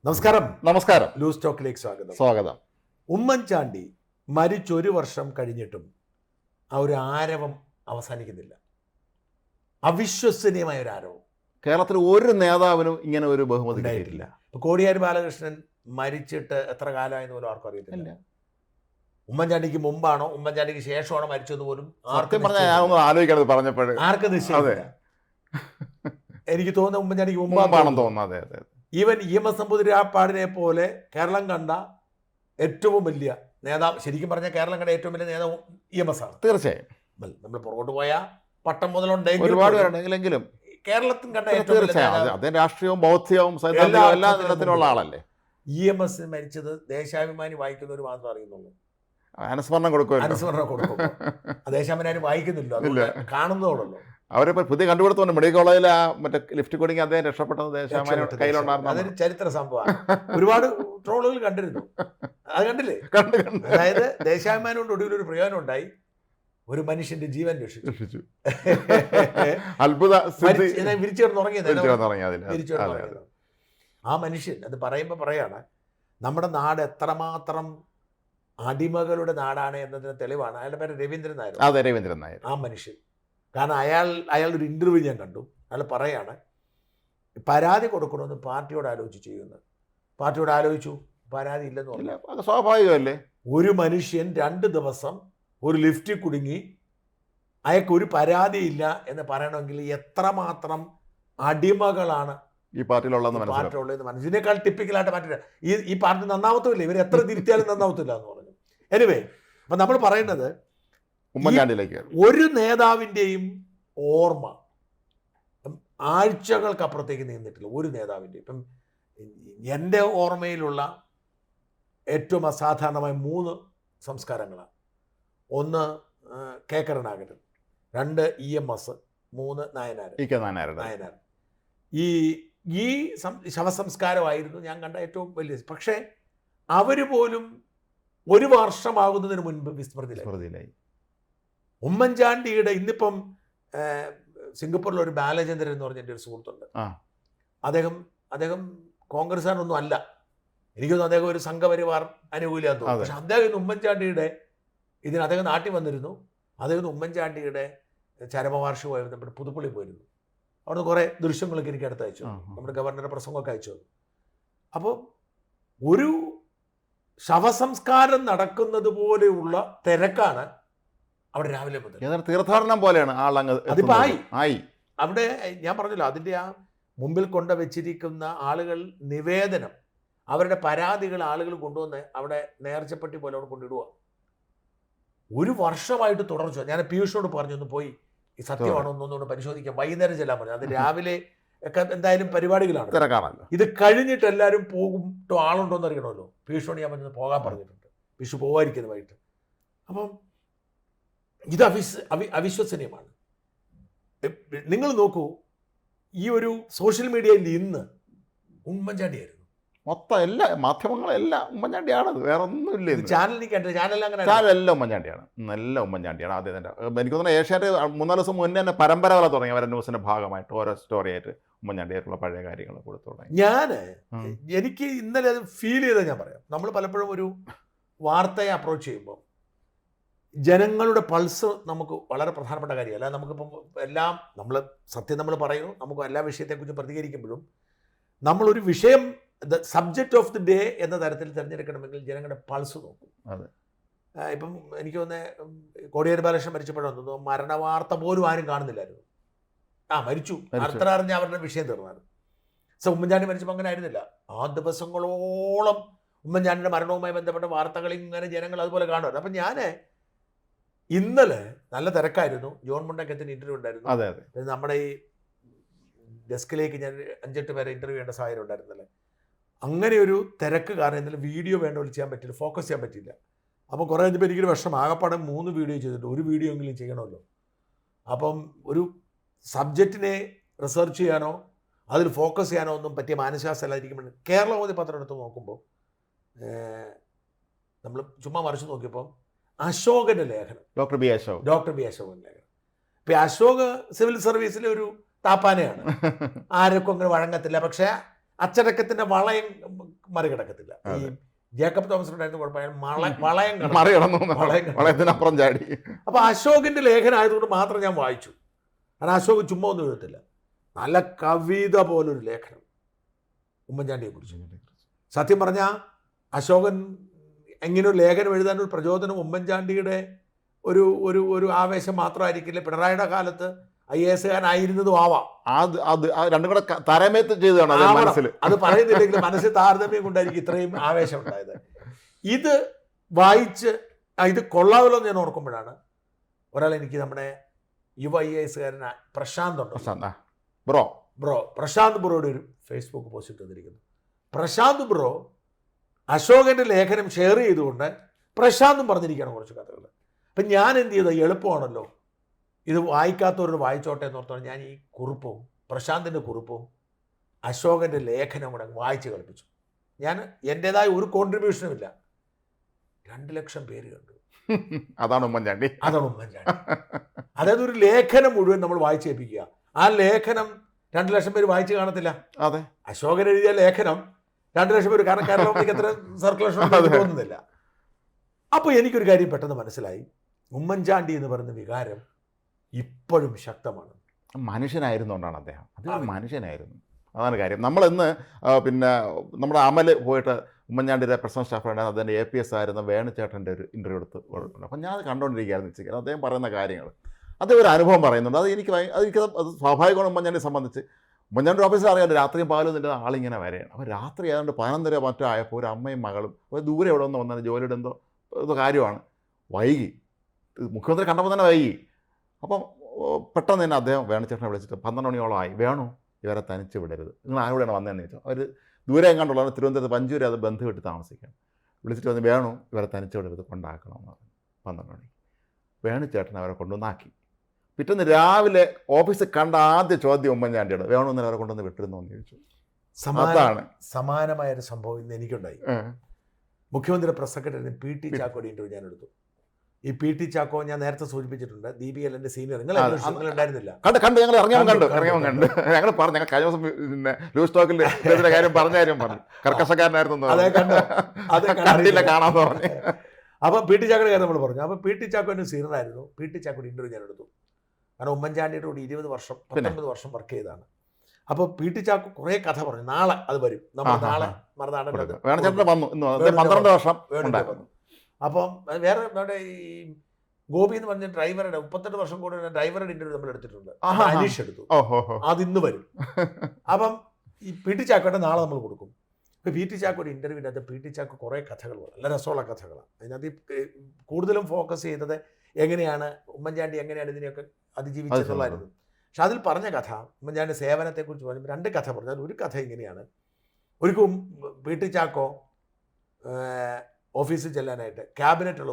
നമസ്കാരം. നമസ്കാരം. ലൂസ് ടോക്കിലേക്ക് സ്വാഗതം. ഉമ്മൻചാണ്ടി മരിച്ചൊരു വർഷം കഴിഞ്ഞിട്ടും ആ ഒരു ആരവം അവസാനിക്കുന്നില്ല. അവിശ്വസനീയമായ ഒരു ആരവം. കേരളത്തിൽ ഒരു നേതാവിനും ഇങ്ങനെ ഒരു ബഹുമതി ഉണ്ടായിട്ടില്ല. ഇപ്പൊ കോടിയേരി ബാലകൃഷ്ണൻ മരിച്ചിട്ട് എത്ര കാലമായെന്ന് പോലും ആർക്കും അറിയത്തില്ല. ഉമ്മൻചാണ്ടിക്ക് മുമ്പാണോ ഉമ്മൻചാണ്ടിക്ക് ശേഷമാണോ മരിച്ചത് പോലും ആർക്കും ആലോചിക്കണത് പറഞ്ഞപ്പോഴേ ആർക്കും നിശ്ചയമില്ല. എനിക്ക് തോന്നുന്നത് ഉമ്മൻചാണ്ടിക്ക് മുമ്പാണെന്ന് തോന്നുന്നത്. ഈവൻ EMS നമ്പൂതിരിപ്പാടിനെ പോലെ കേരളം കണ്ട ഏറ്റവും വലിയ നേതാവ്, ശരിക്കും പറഞ്ഞാൽ കേരളം കണ്ട ഏറ്റവും വലിയ നേതാവ് EMS ആണ്. തീർച്ചയായും നമ്മൾ പുറകോട്ട് പോയാൽ പട്ടം മുതലുണ്ടെങ്കിൽ ഒരുപാട് പേരുണ്ടെങ്കിലും കേരളത്തിൽ കണ്ട തീർച്ചയായും അതേ രാഷ്ട്രീയവും ബൗദ്ധ്യവും എല്ലാ തരത്തിലുള്ള ആളല്ലേ. EMS മരിച്ചത് ദേശാഭിമാനി വായിക്കുന്നവർ മാത്രം അറിയുന്നുള്ളൂ. അനുസ്മരണം കൊടുക്കും. ദേശാഭിമാനി വായിക്കുന്നില്ല, കാണുന്നതോടല്ലോ. അവരിപ്പോൾ പുതിയ കണ്ടുപിടുത്തമുണ്ട്. മെഡിക്കൽ കോളേജിൽ ആ മറ്റേ ലിഫ്റ്റ് കുടുങ്ങി അദ്ദേഹം രക്ഷപ്പെട്ടത് ദേശാഭിമാനി കയ്യിലുണ്ടായിരുന്നു. അതൊരു ചരിത്ര സംഭവമാണ്. ഒരുപാട് ട്രോളുകൾ കണ്ടിരുന്നു. അത് കണ്ടില്ലേ? അതായത് ദേശാഭിമാനി കൊണ്ട് ഒടുവിലൊരു പ്രയോജനം ഉണ്ടായി. ഒരു മനുഷ്യന്റെ ജീവൻ രക്ഷിച്ചു. അത്ഭുത വിരിച്ചു കിടന്നുറങ്ങിയത്. ആ മനുഷ്യൻ അത് പറയുമ്പോൾ പറയാണ്, നമ്മുടെ നാട് എത്രമാത്രം അടിമകളുടെ നാടാണ് എന്നതിന് തെളിവാണ്. അയാളുടെ പേര് രവീന്ദ്രൻ നായർ. അതെ, രവീന്ദ്രൻ നായർ. ആ മനുഷ്യൻ, കാരണം അയാളുടെ ഒരു ഇൻ്റർവ്യൂ ഞാൻ കണ്ടു. അയാൾ പറയാണ്, പരാതി കൊടുക്കണമെന്ന് പാർട്ടിയോട് ആലോചിച്ച് ചെയ്യുന്നത്. പാർട്ടിയോട് ആലോചിച്ചു, പരാതി ഇല്ലെന്ന് പറഞ്ഞു. അത് സ്വാഭാവികമല്ലേ. ഒരു മനുഷ്യൻ 2 ദിവസം ഒരു ലിഫ്റ്റിൽ കുടുങ്ങി, അയാൾക്ക് ഒരു പരാതിയില്ല എന്ന് പറയണമെങ്കിൽ എത്രമാത്രം അടിമകളാണ് ഈ പാർട്ടിയിലുള്ളതെന്ന് മനസ്സിലാവും. ഇതിനേക്കാൾ ടിപ്പിക്കലായിട്ട് പറ്റില്ല. ഈ പാർട്ടി നന്നാവത്തുമില്ല, ഇവർ എത്ര തിരുത്തിയാലും നന്നാവത്തില്ല എന്ന് പറഞ്ഞു. എനിവേ, അപ്പം നമ്മൾ പറയുന്നത് ഉമ്മൻചാണ്ടിയിലേക്ക് ഒരു നേതാവിൻ്റെയും ഓർമ്മ ആഴ്ചകൾക്കപ്പുറത്തേക്ക് നീന്നിട്ടില്ല. ഒരു നേതാവിൻ്റെയും. ഇപ്പം എൻ്റെ ഓർമ്മയിലുള്ള ഏറ്റവും അസാധാരണമായ 3 സംസ്കാരങ്ങളാണ്. 1 കെ കരുണാകരൻ, 2 EMS, 3 നായനാർ. ഈ ശവസംസ്കാരമായിരുന്നു ഞാൻ കണ്ട ഏറ്റവും വലിയ. പക്ഷേ അവർ പോലും 1 വർഷമാകുന്നതിന് മുൻപ് വിസ്മൃതിയിലായി. ഉമ്മൻചാണ്ടിയുടെ ഇന്നിപ്പം സിംഗപ്പൂരിലൊരു ബാലചന്ദ്രൻ എന്ന് പറഞ്ഞ എൻ്റെ ഒരു സുഹൃത്തുണ്ട്. അദ്ദേഹം കോൺഗ്രസ്സുകാരനൊന്നും അല്ല. എനിക്കൊന്നും അദ്ദേഹം ഒരു സംഘപരിവാർ അനുകൂലിയാന്ന് തോന്നുന്നു. പക്ഷെ അദ്ദേഹം ഉമ്മൻചാണ്ടിയുടെ അദ്ദേഹം നാട്ടിൽ വന്നിരുന്നു. അദ്ദേഹം ഉമ്മൻചാണ്ടിയുടെ ചരമവാർഷികമായി നമ്മുടെ പുതുപ്പള്ളി പോയിരുന്നു. അവിടെ കുറേ ദൃശ്യങ്ങളൊക്കെ എനിക്ക് അടുത്ത് അയച്ചു. നമ്മുടെ ഗവർണറുടെ പ്രസംഗമൊക്കെ അയച്ചു. അപ്പോൾ ഒരു ശവസംസ്കാരം നടക്കുന്നത് പോലെയുള്ള തിരക്കാണ് അവിടെ രാവിലെ മുതൽ. തീർത്ഥാടനം പോലെയാണ് അതിപ്പോ ആയി. അവിടെ ഞാൻ പറഞ്ഞല്ലോ, അതിൻ്റെ ആ മുമ്പിൽ കൊണ്ടുവച്ചിരിക്കുന്ന ആളുകൾ നിവേദനം, അവരുടെ പരാതികൾ ആളുകൾ കൊണ്ടുവന്ന് അവിടെ നേർച്ചപ്പെട്ടി പോലെ അവിടെ കൊണ്ടിടുക. 1 വർഷമായിട്ട് തുടർച്ച. ഞാൻ പീയൂഷിനോട് പറഞ്ഞു, ഒന്ന് പോയി ഈ സത്യമാണോ ഒന്നൊന്നുകൂടെ പരിശോധിക്കാം, വൈകുന്നേരം ചെല്ലാൻ പറഞ്ഞു. അത് രാവിലെ ഒക്കെ എന്തായാലും പരിപാടികളാണ്. ഇത് കഴിഞ്ഞിട്ട് എല്ലാവരും പോകും, ആളുണ്ടോ എന്ന് അറിയണമല്ലോ. പീയൂഷിനോട് ഞാൻ പറഞ്ഞത് പോകാൻ പറഞ്ഞിട്ടുണ്ട്. പീയൂഷ് പോകാതിരിക്കുന്നത് വൈകിട്ട്. അപ്പം ഇത് അവിശ്വസനീയമാണ്. നിങ്ങൾ നോക്കൂ, ഈ ഒരു സോഷ്യൽ മീഡിയയിൽ ഇന്ന് ഉമ്മൻചാണ്ടിയായിരുന്നു മൊത്തം. എല്ലാ മാധ്യമങ്ങളെല്ലാം ഉമ്മൻചാണ്ടിയാണത്, വേറെ ഒന്നുമില്ല. ചാനലെല്ലാം ഉമ്മൻചാണ്ടിയാണ്. നല്ല ഉമ്മൻചാണ്ടിയാണ്. ആദ്യം തന്നെ എനിക്ക് തോന്നുന്നു ഏഷ്യാനെറ്റ് 3-4 ദിവസം മുന്നേ തന്നെ പരമ്പരകൾ തുടങ്ങി. അവരുടെ ന്യൂസിന്റെ ഭാഗമായിട്ട് ഓരോ സ്റ്റോറിയായിട്ട് ഉമ്മൻചാണ്ടിയായിട്ടുള്ള പഴയ കാര്യങ്ങൾ കൊടുത്തു തുടങ്ങി. എനിക്ക് ഇന്നലെ അത് ഫീൽ ചെയ്തത് ഞാൻ പറയാം. നമ്മൾ പലപ്പോഴും ഒരു വാർത്തയെ അപ്രോച്ച് ചെയ്യുമ്പോൾ ജനങ്ങളുടെ പൾസ് നമുക്ക് വളരെ പ്രധാനപ്പെട്ട കാര്യമല്ല. നമുക്കിപ്പം എല്ലാം നമ്മൾ പറയുന്നു, നമുക്ക് എല്ലാ വിഷയത്തെക്കുറിച്ച് പ്രതികരിക്കുമ്പോഴും നമ്മളൊരു വിഷയം സബ്ജക്റ്റ് ഓഫ് ദി ഡേ എന്ന തരത്തിൽ തിരഞ്ഞെടുക്കണമെങ്കിൽ ജനങ്ങളുടെ പൾസ് നോക്കും. ഇപ്പം എനിക്ക് തോന്നുന്നത് കോടിയേരി ബാലകൃഷ്ണൻ മരിച്ചപ്പോഴാണ് തോന്നുന്നു മരണവാർത്ത പോലും ആരും കാണുന്നില്ലായിരുന്നു. മരിച്ചു അത്ര അറിഞ്ഞ അവരുടെ വിഷയം തീർന്നാണ്. ഉമ്മൻചാണ്ടി മരിച്ചപ്പോൾ അങ്ങനെ ആയിരുന്നില്ല. ആ ദിവസങ്ങളോളം ഉമ്മൻചാണ്ടിയുടെ മരണവുമായി ബന്ധപ്പെട്ട വാർത്തകൾ ഇങ്ങനെ ജനങ്ങൾ അതുപോലെ കാണുമായിരുന്നു. അപ്പം ഞാൻ ഇന്നലെ നല്ല തിരക്കായിരുന്നു. ജോൺ മുണ്ടക്കത്തിന് ഇൻ്റർവ്യൂ ഉണ്ടായിരുന്നു. നമ്മുടെ ഈ ഡെസ്കിലേക്ക് ഞാൻ 5-8 പേരെ ഇൻ്റർവ്യൂ ചെയ്യേണ്ട സാഹചര്യം ഉണ്ടായിരുന്നല്ലേ. അങ്ങനെ ഒരു തിരക്ക് കാരണം ഇന്നലെ വീഡിയോ വേണ്ട പോലെ ചെയ്യാൻ പറ്റില്ല, ഫോക്കസ് ചെയ്യാൻ പറ്റില്ല. അപ്പോൾ കുറേ കഴിഞ്ഞപ്പോൾ എനിക്കൊരു വിഷമം. ആകെപ്പാടെ 3 വീഡിയോ ചെയ്തിട്ട് 1 വീഡിയോ എങ്കിലും ചെയ്യണമല്ലോ. അപ്പം ഒരു സബ്ജക്റ്റിനെ റിസർച്ച് ചെയ്യാനോ അതിൽ ഫോക്കസ് ചെയ്യാനോ ഒന്നും പറ്റിയ മാനസികാവസ്ഥയിലായിരിക്കുമ്പോൾ കേരളകൗമുദി പത്രം എടുത്ത് നോക്കുമ്പോൾ നമ്മൾ ചുമ്മാ മറിച്ച് നോക്കിയപ്പോൾ അശോകൻ്റെ ലേഖനം, ഡോക്ടർ ബി അശോകൻ ലേഖനം. ഇപ്പം അശോക് സിവിൽ സർവീസിലെ ഒരു താപ്പാനയാണ്, ആർക്കും അങ്ങനെ വഴങ്ങത്തില്ല. പക്ഷേ അച്ചടക്കത്തിന്റെ വളയം മറികടക്കത്തില്ല. ഈ ജേക്കബ് തോമസ് ഉണ്ടായിരുന്ന കുഴപ്പമായ വളയം മറികടന്നു, വളയം വളയത്തിനപ്പുറം ചാടി. അപ്പൊ അശോകിന്റെ ലേഖനം ആയതുകൊണ്ട് മാത്രം ഞാൻ വായിച്ചു. കാരണം അശോക് ചുമ്മാ ഒന്നും എഴുതത്തില്ല, നല്ല കവിത പോലൊരു ലേഖനം ഉമ്മൻചാണ്ടിയെ കുറിച്ച്. സത്യം പറഞ്ഞാൽ അശോകൻ എങ്ങനെയൊരു ലേഖനം എഴുതാനൊരു പ്രചോദനം ഉമ്മൻചാണ്ടിയുടെ ഒരു ഒരു ഒരു ആവേശം മാത്രമായിരിക്കില്ല, പിണറായിയുടെ കാലത്ത് IAS കാരനായിരുന്നതും ആവാം. അത് രണ്ടും കൂടെ തരമേത്ത് ചെയ്തതാണ് അത് മനസ്സിൽ. അത് പറയുന്നില്ലെങ്കിൽ മനസ്സിൽ താരതമ്യം കൊണ്ടായിരിക്കും ഇത്രയും ആവേശം ഉണ്ടായത്. ഇത് വായിച്ച് ഇത് കൊള്ളാമല്ലോ എന്ന് ഞാൻ ഓർക്കുമ്പോഴാണ് ഒരാൾ എനിക്ക് നമ്മുടെ യുവ IAS കാരനായ പ്രശാന്ത് ഉണ്ട്, പ്രശാന്ത് ബ്രോയുടെ ഒരു ഫേസ്ബുക്ക് പോസ്റ്റ് തന്നിരിക്കുന്നു. പ്രശാന്ത് ബ്രോ അശോകന്റെ ലേഖനം ഷെയർ ചെയ്തുകൊണ്ട് പ്രശാന്തും പറഞ്ഞിരിക്കുകയാണ് കുറച്ച് കഥകൾ. അപ്പം ഞാൻ എന്ത് ചെയ്തത്, എളുപ്പമാണല്ലോ ഇത് വായിക്കാത്തവരോട് വായിച്ചോട്ടെ എന്ന് ഓർത്താണ് ഞാൻ ഈ കുറിപ്പും പ്രശാന്തിൻ്റെ കുറിപ്പും അശോകൻ്റെ ലേഖനം കൂടെ വായിച്ച് കളിപ്പിച്ചു. ഞാൻ എൻ്റെതായ ഒരു കോൺട്രിബ്യൂഷനും ഇല്ല. 2 ലക്ഷം പേര് കണ്ടു. അതാണ് ഉമ്മൻചാണ്ടി. അതായത് ഒരു ലേഖനം മുഴുവൻ നമ്മൾ വായിച്ച് കേൾപ്പിക്കുക. ആ ലേഖനം 2 ലക്ഷം പേര് വായിച്ച് കാണത്തില്ല. അതെ, അശോകൻ എഴുതിയ ലേഖനം 2 ലക്ഷം പേര്, കാരണം കേരളത്തിലേക്ക് എത്ര സർക്കുലേഷൻ തോന്നുന്നില്ല. അപ്പോൾ എനിക്കൊരു കാര്യം പെട്ടെന്ന് മനസ്സിലായി, ഉമ്മൻചാണ്ടി എന്ന് പറയുന്ന വികാരം ഇപ്പോഴും ശക്തമാണ്. മനുഷ്യനായിരുന്നുകൊണ്ടാണ് അദ്ദേഹം, അദ്ദേഹം മനുഷ്യനായിരുന്നു, അതാണ് കാര്യം. നമ്മളിന്ന് പിന്നെ നമ്മുടെ അമൽ പോയിട്ട് ഉമ്മൻചാണ്ടിയുടെ പ്രസന്റ് സ്റ്റാഫാണ്, അതിൻ്റെ APS ആയിരുന്ന വേണുചേട്ടൻ്റെ ഒരു ഇൻ്റർവ്യൂ എടുത്ത് കൊടുക്കുന്നത്. അപ്പം ഞാൻ കണ്ടുകൊണ്ടിരിക്കുകയായിരുന്നു വെച്ചിരിക്കുന്നത്. അദ്ദേഹം പറയുന്ന കാര്യങ്ങൾ, അദ്ദേഹം ഒരു അനുഭവം പറയുന്നുണ്ട്. അത് അത് സ്വാഭാവികമാണ്. ഉമ്മൻചാണ്ടിയെ സംബന്ധിച്ച് ഉമ്മൻചാണ്ടി ഓഫീസിൽ അറിയാം രാത്രിയും പകലും നിൻ്റെ ആളിങ്ങനെ വരെയാണ്. അപ്പോൾ രാത്രി ഏതാണ്ട് 11:30 മറ്റോ ആയപ്പോൾ ഒരു അമ്മയും മകളും അപ്പോൾ ദൂരെ എവിടെ നിന്ന് വന്നാൽ ജോലിയുടെ എന്തോ കാര്യമാണ്, വൈകി, മുഖ്യമന്ത്രി കണ്ടപ്പോൾ തന്നെ വൈകി. അപ്പം പെട്ടെന്ന് തന്നെ അദ്ദേഹം വേണുചേട്ടനെ വിളിച്ചിട്ട് 12 മണിയോളമായി, വേണു ഇവരെ തനിച്ച് വിടരുത്, നിങ്ങൾ ആരോടെയാണ് വന്നതെന്ന് ചോദിച്ചു. അവർ ദൂരെ എങ്ങാണ്ടുള്ളവർ തിരുവനന്തപുരത്ത് പഞ്ചൂര് അത് ബന്ധു വിട്ട് താമസിക്കുകയാണ്. വിളിച്ചിട്ട് വന്ന് വേണു ഇവരെ തനിച്ച് വിടരുത്, കൊണ്ടാക്കണമെന്ന് പറഞ്ഞു. 12 മണിക്ക് വേണുചേട്ടൻ അവരെ കൊണ്ടുവന്നാക്കി. പിറ്റേന്ന് രാവിലെ ഓഫീസിൽ കണ്ട ആദ്യ ചോദ്യം ഉമ്മൻചാണ്ടിയോട്, വേണു ഇന്നലെ അവരെ കൊണ്ടുവന്ന് വിട്ടിരുന്നോ എന്ന് ചോദിച്ചു. സമാനമായൊരു സംഭവം ഇന്ന് എനിക്കുണ്ടായി. മുഖ്യമന്ത്രി പ്രസ് സെക്രട്ടറി PT ചാക്കോയുടെ ഇൻ്റർവ്യൂ ഞാൻ എടുത്തു. ഈ PT ചാക്കോ ഞാൻ നേരത്തെ സൂചിപ്പിച്ചിട്ടുണ്ട്, DBLന്റെ സീനിയർ. നിങ്ങൾ ഉണ്ടായിരുന്നില്ല? കണ്ടു, ഞങ്ങൾ ഇറങ്ങിയവൻ കണ്ടു. ഞങ്ങൾ പറഞ്ഞു, ഞങ്ങൾ കഴിഞ്ഞ ദിവസം പിന്നെ ലൂസ് ടോക്കിൽ കാര്യം പറഞ്ഞ കാര്യം പറഞ്ഞു, കർക്കശക്കാരനായിരുന്നു, കണ്ടില്ല കാണാന്ന് പറഞ്ഞു. അപ്പം PT ചാക്കോയുടെ കാര്യം നമ്മൾ പറഞ്ഞു. അപ്പം PT ചാക്കോന്റെ സീനിയറായിരുന്നു. PT ചാക്കോയുടെ ഇൻ്റർവ്യൂ ഞാൻ എടുത്തു. കാരണം ഉമ്മൻചാണ്ടിയുടെ കൂടി 20 വർഷം 19 വർഷം വർക്ക് ചെയ്തതാണ്. അപ്പോൾ PT ചാക്കോ കുറേ കഥ പറഞ്ഞു. നാളെ അത് വരും, നമ്മൾ നാളെ മറുനാടൻ വന്നു. അപ്പം വേറെ നമ്മുടെ ഈ ഗോപി എന്ന് പറഞ്ഞ ഡ്രൈവറുടെ 38 വർഷം കൂടെ ഡ്രൈവറുടെ ഇൻ്റർവ്യൂ നമ്മൾ എടുത്തിട്ടുണ്ട്. അനീഷ് എടുത്തു, അത് ഇന്ന് വരും. അപ്പം ഈ PT ചാക്കോയുടെ നാളെ നമ്മൾ കൊടുക്കും. ഇപ്പോൾ PT ചാക്കോയുടെ ഇൻ്റർവ്യൂവിൻ്റെ അത് PT ചാക്കോ കുറേ കഥകൾ, നല്ല രസമുള്ള കഥകളാണ്. അതിനകത്ത് കൂടുതലും ഫോക്കസ് ചെയ്തത് എങ്ങനെയാണ് ഉമ്മൻചാണ്ടി എങ്ങനെയാണ് ഇതിനെയൊക്കെ അതിജീവിച്ചെന്നുള്ളതായിരുന്നു. പക്ഷെ അതിൽ പറഞ്ഞ കഥ ഉമ്മൻചാണ്ടി സേവനത്തെക്കുറിച്ച് പറഞ്ഞു. 2 കഥ പറഞ്ഞാൽ ഒരു കഥ ഇങ്ങനെയാണ്. ഒരിക്കലും PT ചാക്കോ ഓഫീസിൽ ചെല്ലാനായിട്ട് ക്യാബിനറ്റ്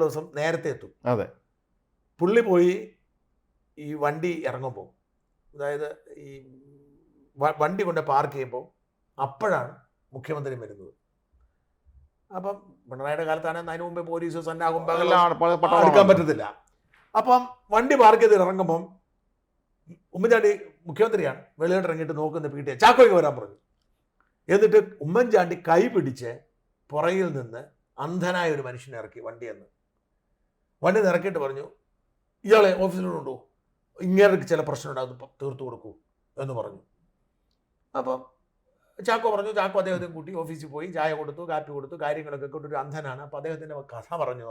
ദിവസം നേരത്തെ എത്തും. അതെ, പുള്ളി പോയി ഈ വണ്ടി ഇറങ്ങുമ്പോൾ, അതായത് ഈ വണ്ടി കൊണ്ട് പാർക്ക് ചെയ്യുമ്പോൾ അപ്പോഴാണ് മുഖ്യമന്ത്രി വരുന്നത്. അപ്പം പിണറായിയുടെ കാലത്താണെങ്കിൽ അതിന് മുമ്പേ പോലീസ് സന്നാകുമ്പോൾ എടുക്കാൻ പറ്റത്തില്ല. അപ്പം വണ്ടി പാർക്ക് ചെയ്ത് ഇറങ്ങുമ്പം ഉമ്മൻചാണ്ടി മുഖ്യമന്ത്രിയാണ്, വെളിയോട്ട് ഇറങ്ങിയിട്ട് നോക്കുന്ന PT ചാക്കോയ്ക്ക് വരാൻ പറഞ്ഞു. എന്നിട്ട് ഉമ്മൻചാണ്ടി കൈ പിടിച്ച് പുറകിൽ നിന്ന് അന്ധനായ ഒരു മനുഷ്യനെ ഇറക്കി വണ്ടി ഇറക്കിയിട്ട് പറഞ്ഞു, ഇയാളെ ഓഫീസിലോട്ടുണ്ടോ, ഇങ്ങനെ ചില പ്രശ്നം ഉണ്ടാകും, തീർത്തു കൊടുക്കൂ എന്ന് പറഞ്ഞു. അപ്പം ചാക്കോ പറഞ്ഞു. ചാക്കോ അദ്ദേഹത്തെ കൂട്ടി ഓഫീസിൽ പോയി ചായ കൊടുത്തു, കാപ്പി കൊടുത്തു, കാര്യങ്ങളൊക്കെ കൊണ്ടൊരു അന്ധനാണ്. അപ്പോൾ അദ്ദേഹത്തിൻ്റെ കഥ പറഞ്ഞു.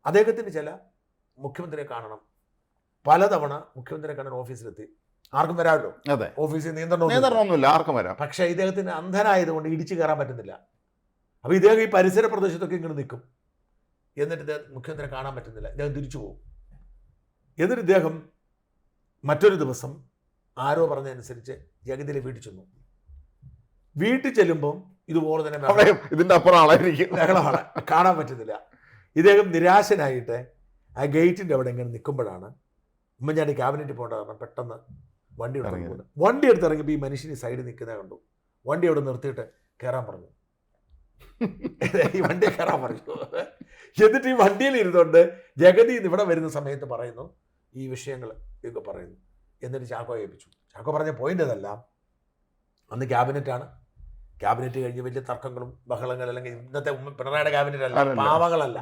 അദ്ദേഹത്തിന് ചില മുഖ്യമന്ത്രിയെ കാണണം, പലതവണ മുഖ്യമന്ത്രിയെ കാണാൻ ഓഫീസിലെത്തി. ആർക്കും വരാമല്ലോ, ഓഫീസിൽ നിയന്ത്രണമൊന്നുമില്ല, ആർക്കും വരാം. പക്ഷേ ഇദ്ദേഹത്തിന് അന്ധനായതുകൊണ്ട് ഇടിച്ചു കയറാൻ പറ്റുന്നില്ല. അപ്പോൾ ഇദ്ദേഹം ഈ പരിസര പ്രദേശത്തൊക്കെ ഇങ്ങനെ നിൽക്കും. എന്നിട്ട് ഇദ്ദേഹം മുഖ്യമന്ത്രിയെ കാണാൻ പറ്റുന്നില്ല, ഇദ്ദേഹം തിരിച്ചു പോകും. എന്നിട്ട് ഇദ്ദേഹം മറ്റൊരു ദിവസം ആരോ പറഞ്ഞതനുസരിച്ച് ജഗതിയിലെ വീട്ടിൽ ചെന്നു. വീട്ടിൽ ചെല്ലുമ്പം ഇതുപോലെ തന്നെ ഇതിൻ്റെ അപ്പുറം ബഹളമാണ്, കാണാൻ പറ്റുന്നില്ല. ഇദ്ദേഹം നിരാശനായിട്ട് ആ ഗേറ്റിൻ്റെ അവിടെ ഇങ്ങനെ നിൽക്കുമ്പോഴാണ് ഉമ്മൻചാണ്ടി ക്യാബിനറ്റിൽ പോകേണ്ട കാരണം പെട്ടെന്ന് വണ്ടി എടുത്തിറങ്ങിയപ്പോൾ ഈ മനുഷ്യന് സൈഡിൽ നിൽക്കുന്നത് കണ്ടു. വണ്ടി അവിടെ നിർത്തിയിട്ട് കയറാൻ പറഞ്ഞു. ഈ വണ്ടിയെ കയറാൻ പറഞ്ഞു. എന്നിട്ട് ഈ വണ്ടിയിൽ ഇരുന്നുകൊണ്ട് ജഗതി ഇവിടെ വരുന്ന സമയത്ത് പറയുന്നു ഈ വിഷയങ്ങൾ ഇതൊക്കെ പറയുന്നു. എന്നിട്ട് ചാക്കോ ഏൽപ്പിച്ചു. ചാക്കോ പറഞ്ഞ പോയിന്റ് അതെല്ലാം, അന്ന് ക്യാബിനറ്റാണ്. ക്യാബിനറ്റ് കഴിഞ്ഞ് വലിയ തർക്കങ്ങളും ബഹളങ്ങളും, അല്ലെങ്കിൽ ഇന്നത്തെ പിണറായിയുടെ ക്യാബിനറ്റ് അല്ല, അല്ലല്ല. പാവകളല്ല,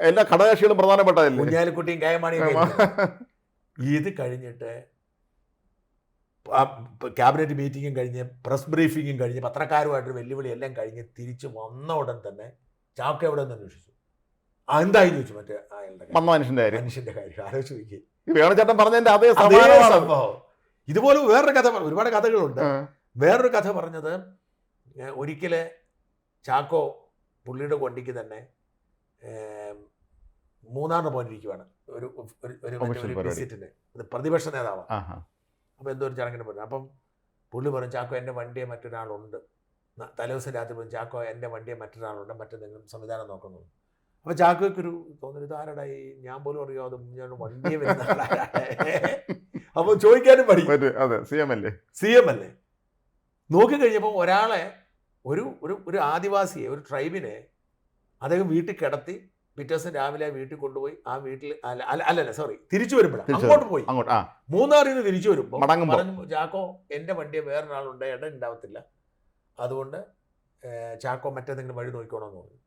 എല്ലാ ഘടകകക്ഷികളും പ്രധാനപ്പെട്ടതല്ലേ. കുഞ്ഞാലിക്കുട്ടിയും കയമാണിയും ഇത് കഴിഞ്ഞിട്ട് ക്യാബിനറ്റ് മീറ്റിങ്ങും കഴിഞ്ഞ് പ്രസ് ബ്രീഫിങ്ങും കഴിഞ്ഞ് പത്രക്കാരുമായിട്ടൊരു വെല്ലുവിളി എല്ലാം കഴിഞ്ഞ് തിരിച്ച് വന്ന ഉടൻ തന്നെ ചാക്ക എവിടെ നിന്ന് അന്വേഷിച്ചു. എന്തായി ചോദിച്ചു മറ്റേ അയാളുടെ വന്ന മനുഷ്യന്റെ കാര്യം. മനുഷ്യന്റെ കാര്യം ആലോചിച്ച് നോക്കി. വേണുചേട്ടൻ പറഞ്ഞതിന്റെ അതേ അതേ സമാനമാണ്. സംഭവം. ഇതുപോലെ വേറൊരു കഥ, ഒരുപാട് കഥകളുണ്ട്. വേറൊരു കഥ പറഞ്ഞത്, ഒരിക്കല് ചാക്കോ പുള്ളിയുടെ വണ്ടിക്ക് തന്നെ മൂന്നാറിന് പോയിരിക്കുവാണ് ഒരു വിസിറ്റിന്. അത് പ്രതിപക്ഷ നേതാവാണ്. അപ്പം എന്തോ ഒരു ചടങ്ങിന് പറഞ്ഞു. അപ്പം പുള്ളി പറഞ്ഞു, ചാക്കോ എൻ്റെ വണ്ടിയെ മറ്റൊരാളുണ്ട്. തലേദിവസം രാത്രി പറഞ്ഞു, ചാക്കോ എൻ്റെ വണ്ടിയെ മറ്റൊരാളുണ്ട്, മറ്റെന്തെങ്കിലും സംവിധാനം നോക്കുന്നു. അപ്പോൾ ചാക്കോയ്ക്കൊരു തോന്നുന്നു, ഇത് ആരടാ ഈ ഞാൻ പോലും അറിയാതെ ഞാൻ വണ്ടിയെ വരുന്ന ആളാണ്. അപ്പോൾ ചോദിക്കാനും പഠിക്കും. അതെ, CM അല്ലേ. നോക്കിക്കഴിഞ്ഞപ്പോൾ ഒരാളെ, ഒരു ആദിവാസിയെ, ഒരു ട്രൈബിനെ അദ്ദേഹം വീട്ടിൽ കിടത്തി പിറ്റേ ദിവസം രാവിലെ വീട്ടിൽ കൊണ്ടുപോയി. ആ വീട്ടിൽ തിരിച്ചു വരുമ്പോഴാണ് അങ്ങോട്ട് പോയി. മൂന്നാറിൽ നിന്ന് തിരിച്ചു വരുമ്പോൾ പറഞ്ഞു, ചാക്കോ എൻ്റെ വണ്ടിയെ വേറൊരാളുണ്ട്, ഇടം ഉണ്ടാവത്തില്ല, അതുകൊണ്ട് ചാക്കോ മറ്റേതെങ്കിലും വഴി നോക്കിക്കോണമെന്ന് പറഞ്ഞു.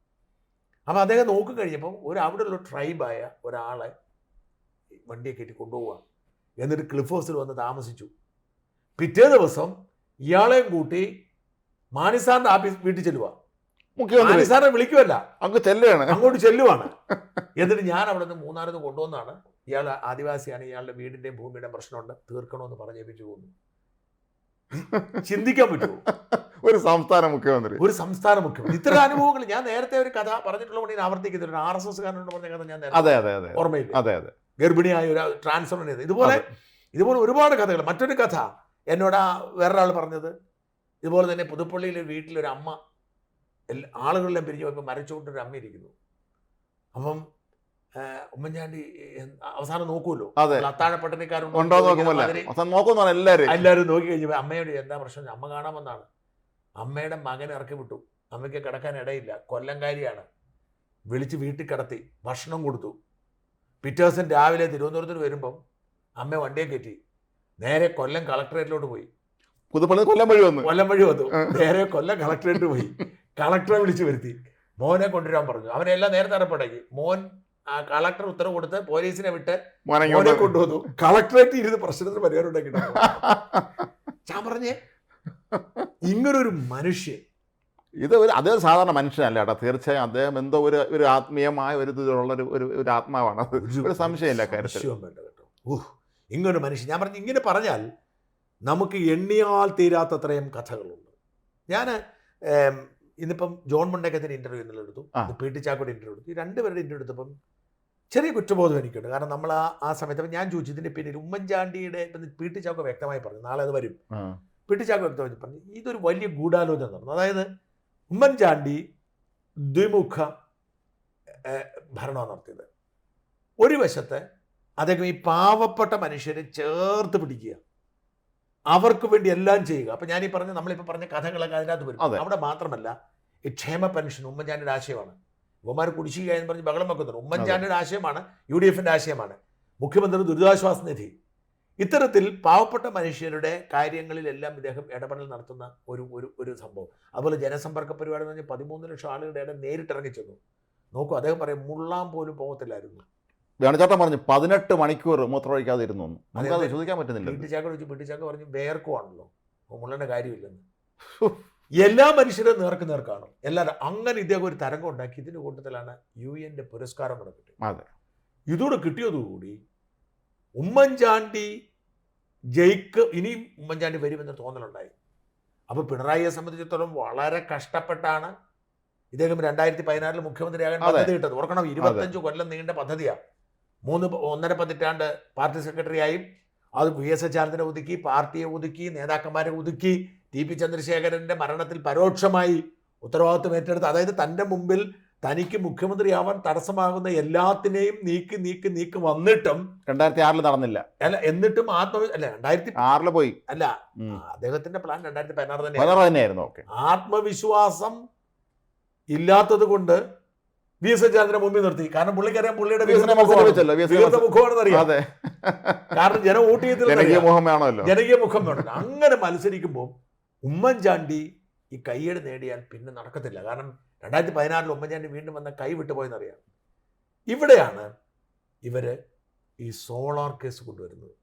അപ്പോൾ അദ്ദേഹം നോക്കിക്കഴിഞ്ഞപ്പം അവിടെയുള്ള ട്രൈബായ ഒരാളെ വണ്ടിയെ കയറ്റി കൊണ്ടുപോവുക. എന്നിട്ട് ക്ലിഫ് ഹൗസിൽ വന്ന് താമസിച്ചു. പിറ്റേ ദിവസം ഇയാളെയും കൂട്ടി മാണിസാറിന്റെ വീട്ടിൽ ചെല്ലുക. മാണിസാറിനെ വിളിക്കുമല്ല, അങ്ങോട്ട് ചെല്ലുവാണ്. എന്നിട്ട് ഞാൻ അവിടെ നിന്ന് മൂന്നാറിൽ നിന്ന് കൊണ്ടുവന്നാണ്, ഇയാൾ ആദിവാസിയാണ്, ഇയാളുടെ വീടിന്റെയും ഭൂമിയുടെയും പ്രശ്നമുണ്ട്, തീർക്കണമെന്ന് പറഞ്ഞേപ്പിച്ചു പോകുന്നു. ചിന്തിക്കാൻ പറ്റുമോ? ഒരു സംസ്ഥാന മുഖ്യമന്ത്രി. ഇത്തരം അനുഭവങ്ങൾ ഞാൻ നേരത്തെ ഒരു കഥ പറഞ്ഞിട്ടുള്ളതുകൊണ്ട് ഞാൻ ആവർത്തിക്കുന്നുണ്ട്. ഒരു RSS കാരനോട് പറഞ്ഞ കഥ ഞാൻ ഓർമ്മയില്ല. ഗർഭിണിയായ ഒരു ട്രാൻസ്ഫർ ചെയ്ത് ഇതുപോലെ ഒരുപാട് കഥകൾ. മറ്റൊരു കഥ എന്നോട് വേറൊരാൾ പറഞ്ഞത്, ഇതുപോലെ തന്നെ പുതുപ്പള്ളിയിലെ വീട്ടിലൊരു അമ്മ, ആളുകളെല്ലാം പിരിഞ്ഞു പോയപ്പോൾ മരച്ചുകൊണ്ടൊരു അമ്മ ഇരിക്കുന്നു. അപ്പം ഉമ്മൻചാണ്ടി അവസാനം നോക്കുമല്ലോ, അത്താഴപ്പട്ടണിക്കാരുണ്ടോ എല്ലാവരും നോക്കി കഴിഞ്ഞപ്പോൾ അമ്മയോട് എന്താ പ്രശ്നം, അമ്മ കാണാമെന്നാണ്. അമ്മയുടെ മകൻ ഇറക്കി വിട്ടു, അമ്മയ്ക്ക് കിടക്കാൻ ഇടയില്ല, കൊല്ലംകാരിയാണ്. വിളിച്ച് വീട്ടിൽ കിടത്തി, ഭക്ഷണം കൊടുത്തു. പിറ്റേ ദിവസം രാവിലെ തിരുവനന്തപുരത്തിന് വരുമ്പം അമ്മ വണ്ടിയെ കയറ്റി നേരെ കൊല്ലം കളക്ടറേറ്റിലോട്ട് പോയി. കൊല്ലം വഴി വന്നു. നേരെ കൊല്ലം കളക്ടറേറ്റ് പോയി. കളക്ടറെ വിളിച്ചു വരുത്തി, മോനെ കൊണ്ടുവരാൻ പറഞ്ഞു. അവനെല്ലാം നേരത്തെ അറിയപ്പെടേക്ക്. മോൻ കളക്ടർ ഉത്തരവ് കൊടുത്ത് പോലീസിനെ വിട്ട് മോനെ കൊണ്ടുവന്നു. കളക്ടറേറ്റ് ഇരുന്ന് പ്രശ്നത്തിന് പരിഹാരം ഉണ്ടാക്കി. ഞാൻ പറഞ്ഞേ, ഇങ്ങനൊരു മനുഷ്യൻ, അദ്ദേഹം സാധാരണ മനുഷ്യനല്ല കേട്ടോ. തീർച്ചയായും അദ്ദേഹം എന്തോ ഒരു ആത്മീയമായ ഒരു ഇതിലുള്ള ഒരു ആത്മാവാണ്. ഒരു സംശയമില്ല കാര്യത്തിൽ. ഇങ്ങനൊരു മനുഷ്യൻ, ഞാൻ പറഞ്ഞു, ഇങ്ങനെ പറഞ്ഞാൽ നമുക്ക് എണ്ണിയാൽ തീരാത്തത്രയും കഥകളുണ്ട്. ഞാൻ ഇന്നിപ്പം ജോൺ മുണ്ടക്കത്തിന് ഇൻ്റർവ്യൂ എന്നുള്ള എടുത്തു, പി ടി ചാക്കോയുടെ ഇൻ്റർവ്യൂ എടുത്തു. ഈ രണ്ടുപേരുടെ ഇൻ്റർവ്യൂ എടുത്തപ്പം ചെറിയ കുറ്റബോധം എനിക്കുണ്ട്. കാരണം നമ്മൾ ആ സമയത്ത് ഞാൻ ചോദിച്ചു, ഇതിൻ്റെ പിന്നിൽ ഉമ്മൻചാണ്ടിയുടെ, പി ടി ചാക്കോ വ്യക്തമായി പറഞ്ഞു, നാളെ അത് വരും. പി ടി ചാക്കോ വ്യക്തമായി പറഞ്ഞു, ഇതൊരു വലിയ ഗൂഢാലോചന നടന്നു. അതായത് ഉമ്മൻചാണ്ടി ദ്വിമുഖ ഭരണമാണ് നടത്തിയത്. ഒരു വശത്ത് അദ്ദേഹം ഈ പാവപ്പെട്ട മനുഷ്യരെ ചേർത്ത് പിടിക്കുക, അവർക്ക് വേണ്ടി എല്ലാം ചെയ്യുക. അപ്പം ഞാനീ പറഞ്ഞ നമ്മളിപ്പോൾ പറഞ്ഞ കഥകളൊക്കെ അതിനകത്ത് വരും. അവിടെ മാത്രമല്ല, ഈ ക്ഷേമ പെൻഷൻ ഉമ്മൻചാണ്ടിയുടെ ആശയമാണ്. ഇവന്മാർ കുടിശ്ശിക എന്ന് പറഞ്ഞ് ബഹളം വെക്കുന്നുണ്ട്. ഉമ്മൻചാണ്ടിയുടെ ആശയമാണ്, UDFന്റെ ആശയമാണ്. മുഖ്യമന്ത്രി ദുരിതാശ്വാസ നിധി. ഇത്തരത്തിൽ പാവപ്പെട്ട മനുഷ്യരുടെ കാര്യങ്ങളിലെല്ലാം ഇദ്ദേഹം ഇടപെടൽ നടത്തുന്ന ഒരു സംഭവം. അതുപോലെ ജനസമ്പർക്ക പരിപാടി എന്ന് പറഞ്ഞാൽ 13 ലക്ഷം ആളുകളുടെ ഇടയിൽ നേരിട്ടിറങ്ങി ചെന്നു. നോക്കൂ, അദ്ദേഹം പറയും മുള്ളാൻ പോലും പോകത്തില്ലായിരുന്നു. വേണുചേട്ടൻ പറഞ്ഞു 18 മണിക്കൂർ മൂത്രമൊഴിക്കാതെ ഇരുന്നു. നമുക്കത് ചോദിക്കാൻ പറ്റുന്നില്ല. പി ടി ചാക്കോ പറഞ്ഞു വേർക്കുവാണല്ലോ, മുള്ളേണ്ട കാര്യമില്ലെന്ന്. എല്ലാ മനുഷ്യരും നേർക്ക് കാണും എല്ലാവരും. അങ്ങനെ ഇദ്ദേഹം ഒരു തരംഗം ഉണ്ടാക്കി. ഇതിൻ്റെ കൂട്ടത്തിലാണ് UN പുരസ്കാരം കൂടെ കിട്ടിയത്. ഇതോടെ കിട്ടിയതോടുകൂടി ഉമ്മൻചാണ്ടി ഇനിയും ഉമ്മൻചാണ്ടി വരുമെന്ന് തോന്നലുണ്ടായി. അപ്പോൾ പിണറായിയെ സംബന്ധിച്ചിടത്തോളം വളരെ കഷ്ടപ്പെട്ടാണ് ഇദ്ദേഹം 2016 മുഖ്യമന്ത്രിയാകാൻ പദ്ധതി ഇട്ടത്. ഓർക്കണം, 25 കൊല്ലം നീണ്ട പദ്ധതിയാണ്. 1.5 പതിറ്റാണ്ട് പാർട്ടി സെക്രട്ടറിയായും അത് VS അച്യുതാനന്ദനെ ഒതുക്കി, പാർട്ടിയെ ഒതുക്കി, നേതാക്കന്മാരെ ഒതുക്കി, TP ചന്ദ്രശേഖരന്റെ മരണത്തിൽ പരോക്ഷമായി ഉത്തരവാദിത്വം ഏറ്റെടുത്ത്, അതായത് തൻ്റെ മുമ്പിൽ തനിക്ക് മുഖ്യമന്ത്രിയാവാൻ തടസ്സമാകുന്ന എല്ലാത്തിനെയും നീക്കി വന്നിട്ടും 2006 നടന്നില്ല. അല്ല, എന്നിട്ടും 2006 പോയി. അല്ല, അദ്ദേഹത്തിന്റെ പ്ലാൻ 2016 തന്നെയായിരുന്നു. ആത്മവിശ്വാസം ഇല്ലാത്തത് കൊണ്ട് VS അച്യുതാനന്ദനെ മുമ്പിൽ നിർത്തി. കാരണം പുള്ളിക്കറിയാം പുള്ളിയുടെ മുഖമാണെന്ന് അറിയാം. കാരണം ജനം വോട്ട് ചെയ്തില്ല, ജനകീയ മുഖം വേണം. അങ്ങനെ മത്സരിക്കുമ്പോൾ ഉമ്മൻചാണ്ടി ഈ കയ്യേട് നേടിയാൽ പിന്നെ നടക്കത്തില്ല. കാരണം 2016 ഉമ്മൻചാണ്ടി വീണ്ടും വന്ന കൈ വിട്ടുപോയെന്നറിയാം. ഇവിടെയാണ് ഇവർ ഈ സോളാർ കേസ് കൊണ്ടുവരുന്നത്.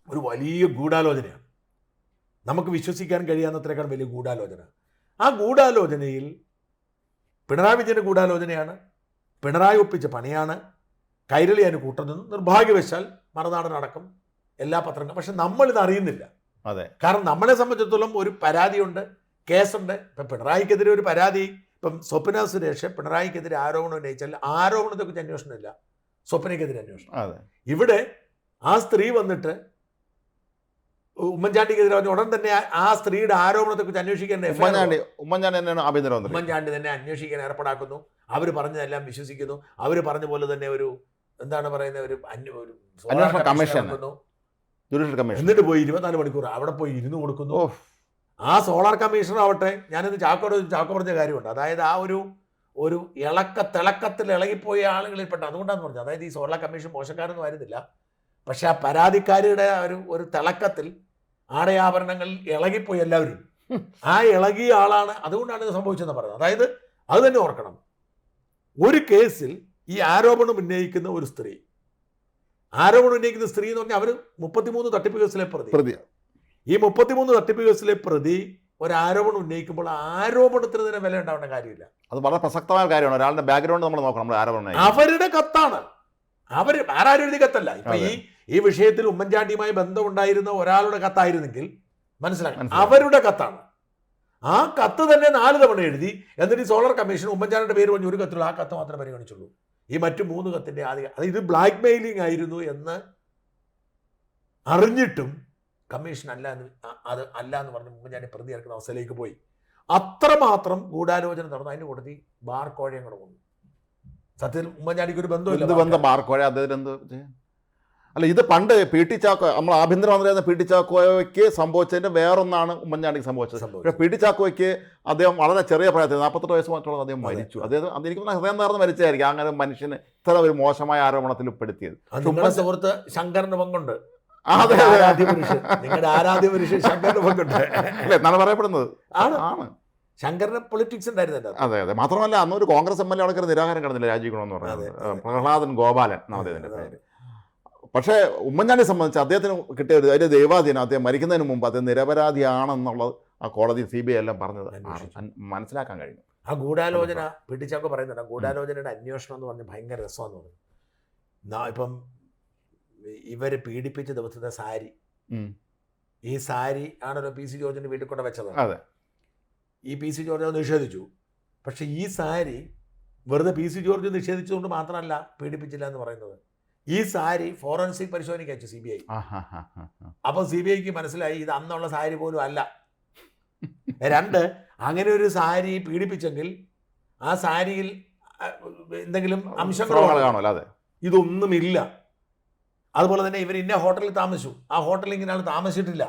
ഒരു വലിയ ഗൂഢാലോചനയാണ്, നമുക്ക് വിശ്വസിക്കാൻ കഴിയാവുന്നത്രേക്കാൾ വലിയ ഗൂഢാലോചന. ആ ഗൂഢാലോചനയിൽ പിണറായി വിജയൻ്റെ ഗൂഢാലോചനയാണ്, പിണറായി ഒപ്പിച്ച പണിയാണ്, കൈരളി അതിന് കൂട്ടുനിന്നു. നിർഭാഗ്യവശാൽ മറുനാടനടക്കം എല്ലാ പത്രങ്ങളും. പക്ഷെ നമ്മളിത് അറിയുന്നില്ല. അതെ, കാരണം നമ്മളെ സംബന്ധിച്ചിടത്തോളം ഒരു പരാതിയുണ്ട്, കേസുണ്ട്. ഇപ്പം പിണറായിക്കെതിരെ ഒരു പരാതി, ഇപ്പം സ്വപ്ന സുരേഷ് പിണറായിക്കെതിരെ ആരോപണം ഉന്നയിച്ചാൽ ആരോപണത്തെക്കുറിച്ച് അന്വേഷണമില്ല, സ്വപ്നയ്ക്കെതിരെ അന്വേഷണം. അതെ. ഇവിടെ ആ സ്ത്രീ വന്നിട്ട് ഉമ്മൻചാണ്ടിക്കെതിരെ പറഞ്ഞ ഉടൻ തന്നെ ആ സ്ത്രീയുടെ ആരോപണത്തെക്കുറിച്ച് അന്വേഷിക്കാൻ ഉമ്മൻചാണ്ടി തന്നെയാണ് ആഭ്യന്തരമന്ത്രി. ഉമ്മൻചാണ്ടി തന്നെ അന്വേഷിക്കാൻ ഏർപ്പാടാക്കുന്നു. അവർ പറഞ്ഞതെല്ലാം വിശ്വസിക്കുന്നു. അവർ പറഞ്ഞ പോലെ തന്നെ ഒരു എന്താണ് പറയുന്നത്, ഒരു അന്വേഷണ കമ്മീഷൻ, ജുഡീഷ്യൽ കമ്മീഷൻ. എന്നിട്ട് പോയി 24 മണിക്കൂർ അവിടെ പോയി ഇരുന്ന് കൊടുക്കുന്നു. ആ സോളാർ കമ്മീഷണർ ആവട്ടെ, ഞാനിന്ന് ചാക്കോ പറഞ്ഞ കാര്യമുണ്ട്. അതായത് ആ ഒരു തിളക്കത്തിൽ ഇളകിപ്പോയ ആളുകളിൽപ്പെട്ട, അതുകൊണ്ടാന്ന് പറഞ്ഞത്. അതായത് ഈ സോളാർ കമ്മീഷൻ മോശക്കാരൊന്നും ആയിരുന്നില്ല, പക്ഷെ ആ പരാതിക്കാരിയുടെ ഒരു തിളക്കത്തിൽ ആടയാഭരണങ്ങൾ ഇളകിപ്പോയി എല്ലാവരും. ആ ഇളകിയ ആളാണ്, അതുകൊണ്ടാണ് ഇത് സംഭവിച്ചതെന്ന് പറയുന്നത്. അതായത് അത് തന്നെ ഓർക്കണം, ഒരു കേസിൽ ഈ ആരോപണം ഉന്നയിക്കുന്ന ഒരു സ്ത്രീ, ആരോപണം ഉന്നയിക്കുന്ന സ്ത്രീ എന്ന് പറഞ്ഞാൽ അവർ 33 തട്ടിപ്പ് കേസിലെ പ്രതി. ഈ 33 തട്ടിപ്പ് കേസിലെ പ്രതി ഒരു ആരോപണം ഉന്നയിക്കുമ്പോൾ ആരോപണത്തിന് തന്നെ വില ഉണ്ടാവേണ്ട കാര്യമില്ല. അത് വളരെ പ്രസക്തമായ കാര്യമാണ്. ഒരാളുടെ ബാക്ക്ഗ്രൗണ്ട് നമ്മൾ നോക്കണം. നമ്മൾ ആരോപണം അവരുടെ കത്താണ്, അവർ ആരും എഴുതിയ കത്തല്ല. ഇപ്പൊ ഈ വിഷയത്തിൽ ഉമ്മൻചാണ്ടിയുമായി ബന്ധമുണ്ടായിരുന്ന ഒരാളുടെ കത്തായിരുന്നെങ്കിൽ മനസ്സിലാക്കണം, അവരുടെ കത്താണ്. ആ കത്ത് തന്നെ 4 തവണ എഴുതി. എന്നിട്ട് ഈ സോളാർ കമ്മീഷൻ ഉമ്മൻചാണ്ടിയുടെ പേര് പറഞ്ഞ് ഒരു കത്തിലുള്ള ആ കത്ത് മാത്രമേ പരിഗണിച്ചുള്ളൂ. ഈ മറ്റു 3 കത്തിന്റെ അത് ഇത് ബ്ലാക്ക് മെയിലിംഗ് ആയിരുന്നു എന്ന് അറിഞ്ഞിട്ടും കമ്മീഷൻ അല്ല എന്ന് പറഞ്ഞ് ഉമ്മൻചാണ്ടി പ്രതി ഇറക്കുന്ന അവസ്ഥയിലേക്ക് പോയി. അത്രമാത്രം ഗൂഢാലോചന നടന്നു. അതിന് കൊടുത്തി ബാർ കോഴയും കൂടെ വന്നു. സത്യത്തിൽ ഉമ്മൻചാണ്ടിക്ക് ഒരു ബന്ധമില്ല. ബാർ കോഴ അദ്ദേഹത്തിന് എന്ത് അല്ല, ഇത് പണ്ട് പി ടി ചാക്കോ, നമ്മൾ ആഭ്യന്തരമന്ത്രിയായിരുന്ന പി ടി ചാക്കോയ്ക്ക് സംഭവിച്ചതിന്റെ വേറൊന്നാണ് ഉമ്മൻചാണ്ടിക്ക് സംഭവിച്ചത്. പക്ഷേ പി ടി ചാക്കോയ്ക്ക് അദ്ദേഹം വളരെ ചെറിയ പ്രായത്തിൽ 48 വയസ്സ് മാത്രമുള്ള അദ്ദേഹം മരിച്ചു. അദ്ദേഹം എനിക്ക് ഹൃദയം നേർന്ന് മരിച്ചായിരിക്കും അങ്ങനെ മനുഷ്യന് ഇത്ര ഒരു മോശമായ ആരോപണത്തിൽ ഉൾപ്പെടുത്തിയത്. നിങ്ങളുടെ സുഹൃത്ത് ശങ്കറിന് പങ്കുണ്ട്. അതെ, നിങ്ങളുടെ ആരാധ്യ പുരുഷൻ ശങ്കറിന് പങ്കുണ്ട് അല്ലേ എന്നാണ് പറയപ്പെടുന്നത്. ആണ് ശങ്കറിന് പൊളിറ്റിക്സ് ഉണ്ടായിരുന്നല്ലോ. അതെ അതെ. മാത്രമല്ല അന്നൊരു കോൺഗ്രസ് എം എൽ എ അവിടെ നിരാഹാരം കിടന്നില്ല, രാജിക്കണമെന്ന് പറയുന്നത്. പ്രഹ്ലാദൻ ഗോപാലൻ എന്നാണ് അദ്ദേഹത്തിന്റെ പേര്. പക്ഷേ ഉമ്മൻചാണ്ടിയെ സംബന്ധിച്ച് അദ്ദേഹത്തിന് കിട്ടിയ ഒരു അതിൻ്റെ ദൈവാധീനം, അദ്ദേഹം മരിക്കുന്നതിന് മുമ്പ് അദ്ദേഹം നിരപരാധിയാണെന്നുള്ളത് ആ കോടതി CBI എല്ലാം പറഞ്ഞത് മനസ്സിലാക്കാൻ കഴിഞ്ഞു. ആ ഗൂഢാലോചന പിടിച്ചൊക്കെ പറയുന്നുണ്ട്. ഗൂഢാലോചനയുടെ അന്വേഷണം എന്ന് പറഞ്ഞാൽ ഭയങ്കര രസമാണെന്ന് പറഞ്ഞു. ഇപ്പം ഇവർ പീഡിപ്പിച്ച ദിവസത്തെ സാരി, ഈ സാരി ആണല്ലോ PC ജോർജിന്റെ വീട്ടിൽ കൊണ്ട് വെച്ചത്. അതെ. ഈ PC ജോർജ് അത് നിഷേധിച്ചു. പക്ഷെ ഈ സാരി വെറുതെ PC ജോർജ് നിഷേധിച്ചുകൊണ്ട് മാത്രമല്ല പീഡിപ്പിച്ചില്ല എന്ന് പറയുന്നത്. ഈ സാരി ഫോറൻസിക് പരിശോധനയ്ക്ക് അയച്ചു CBI. അപ്പോൾ CBIക്ക് മനസ്സിലായി ഇത് അന്നുള്ള സാരി പോലും അല്ല. 2, അങ്ങനെ ഒരു സാരി പീഡിപ്പിച്ചെങ്കിൽ ആ സാരിയിൽ എന്തെങ്കിലും അംശങ്ങൾ കാണുമല്ലോ. അതെ, ഇതൊന്നുമില്ല. അതുപോലെ തന്നെ ഇവർ ഇന്ന ഹോട്ടലിൽ താമസിച്ചു, ആ ഹോട്ടലിൽ ഇങ്ങനെ ആൾ താമസിച്ചിട്ടില്ല.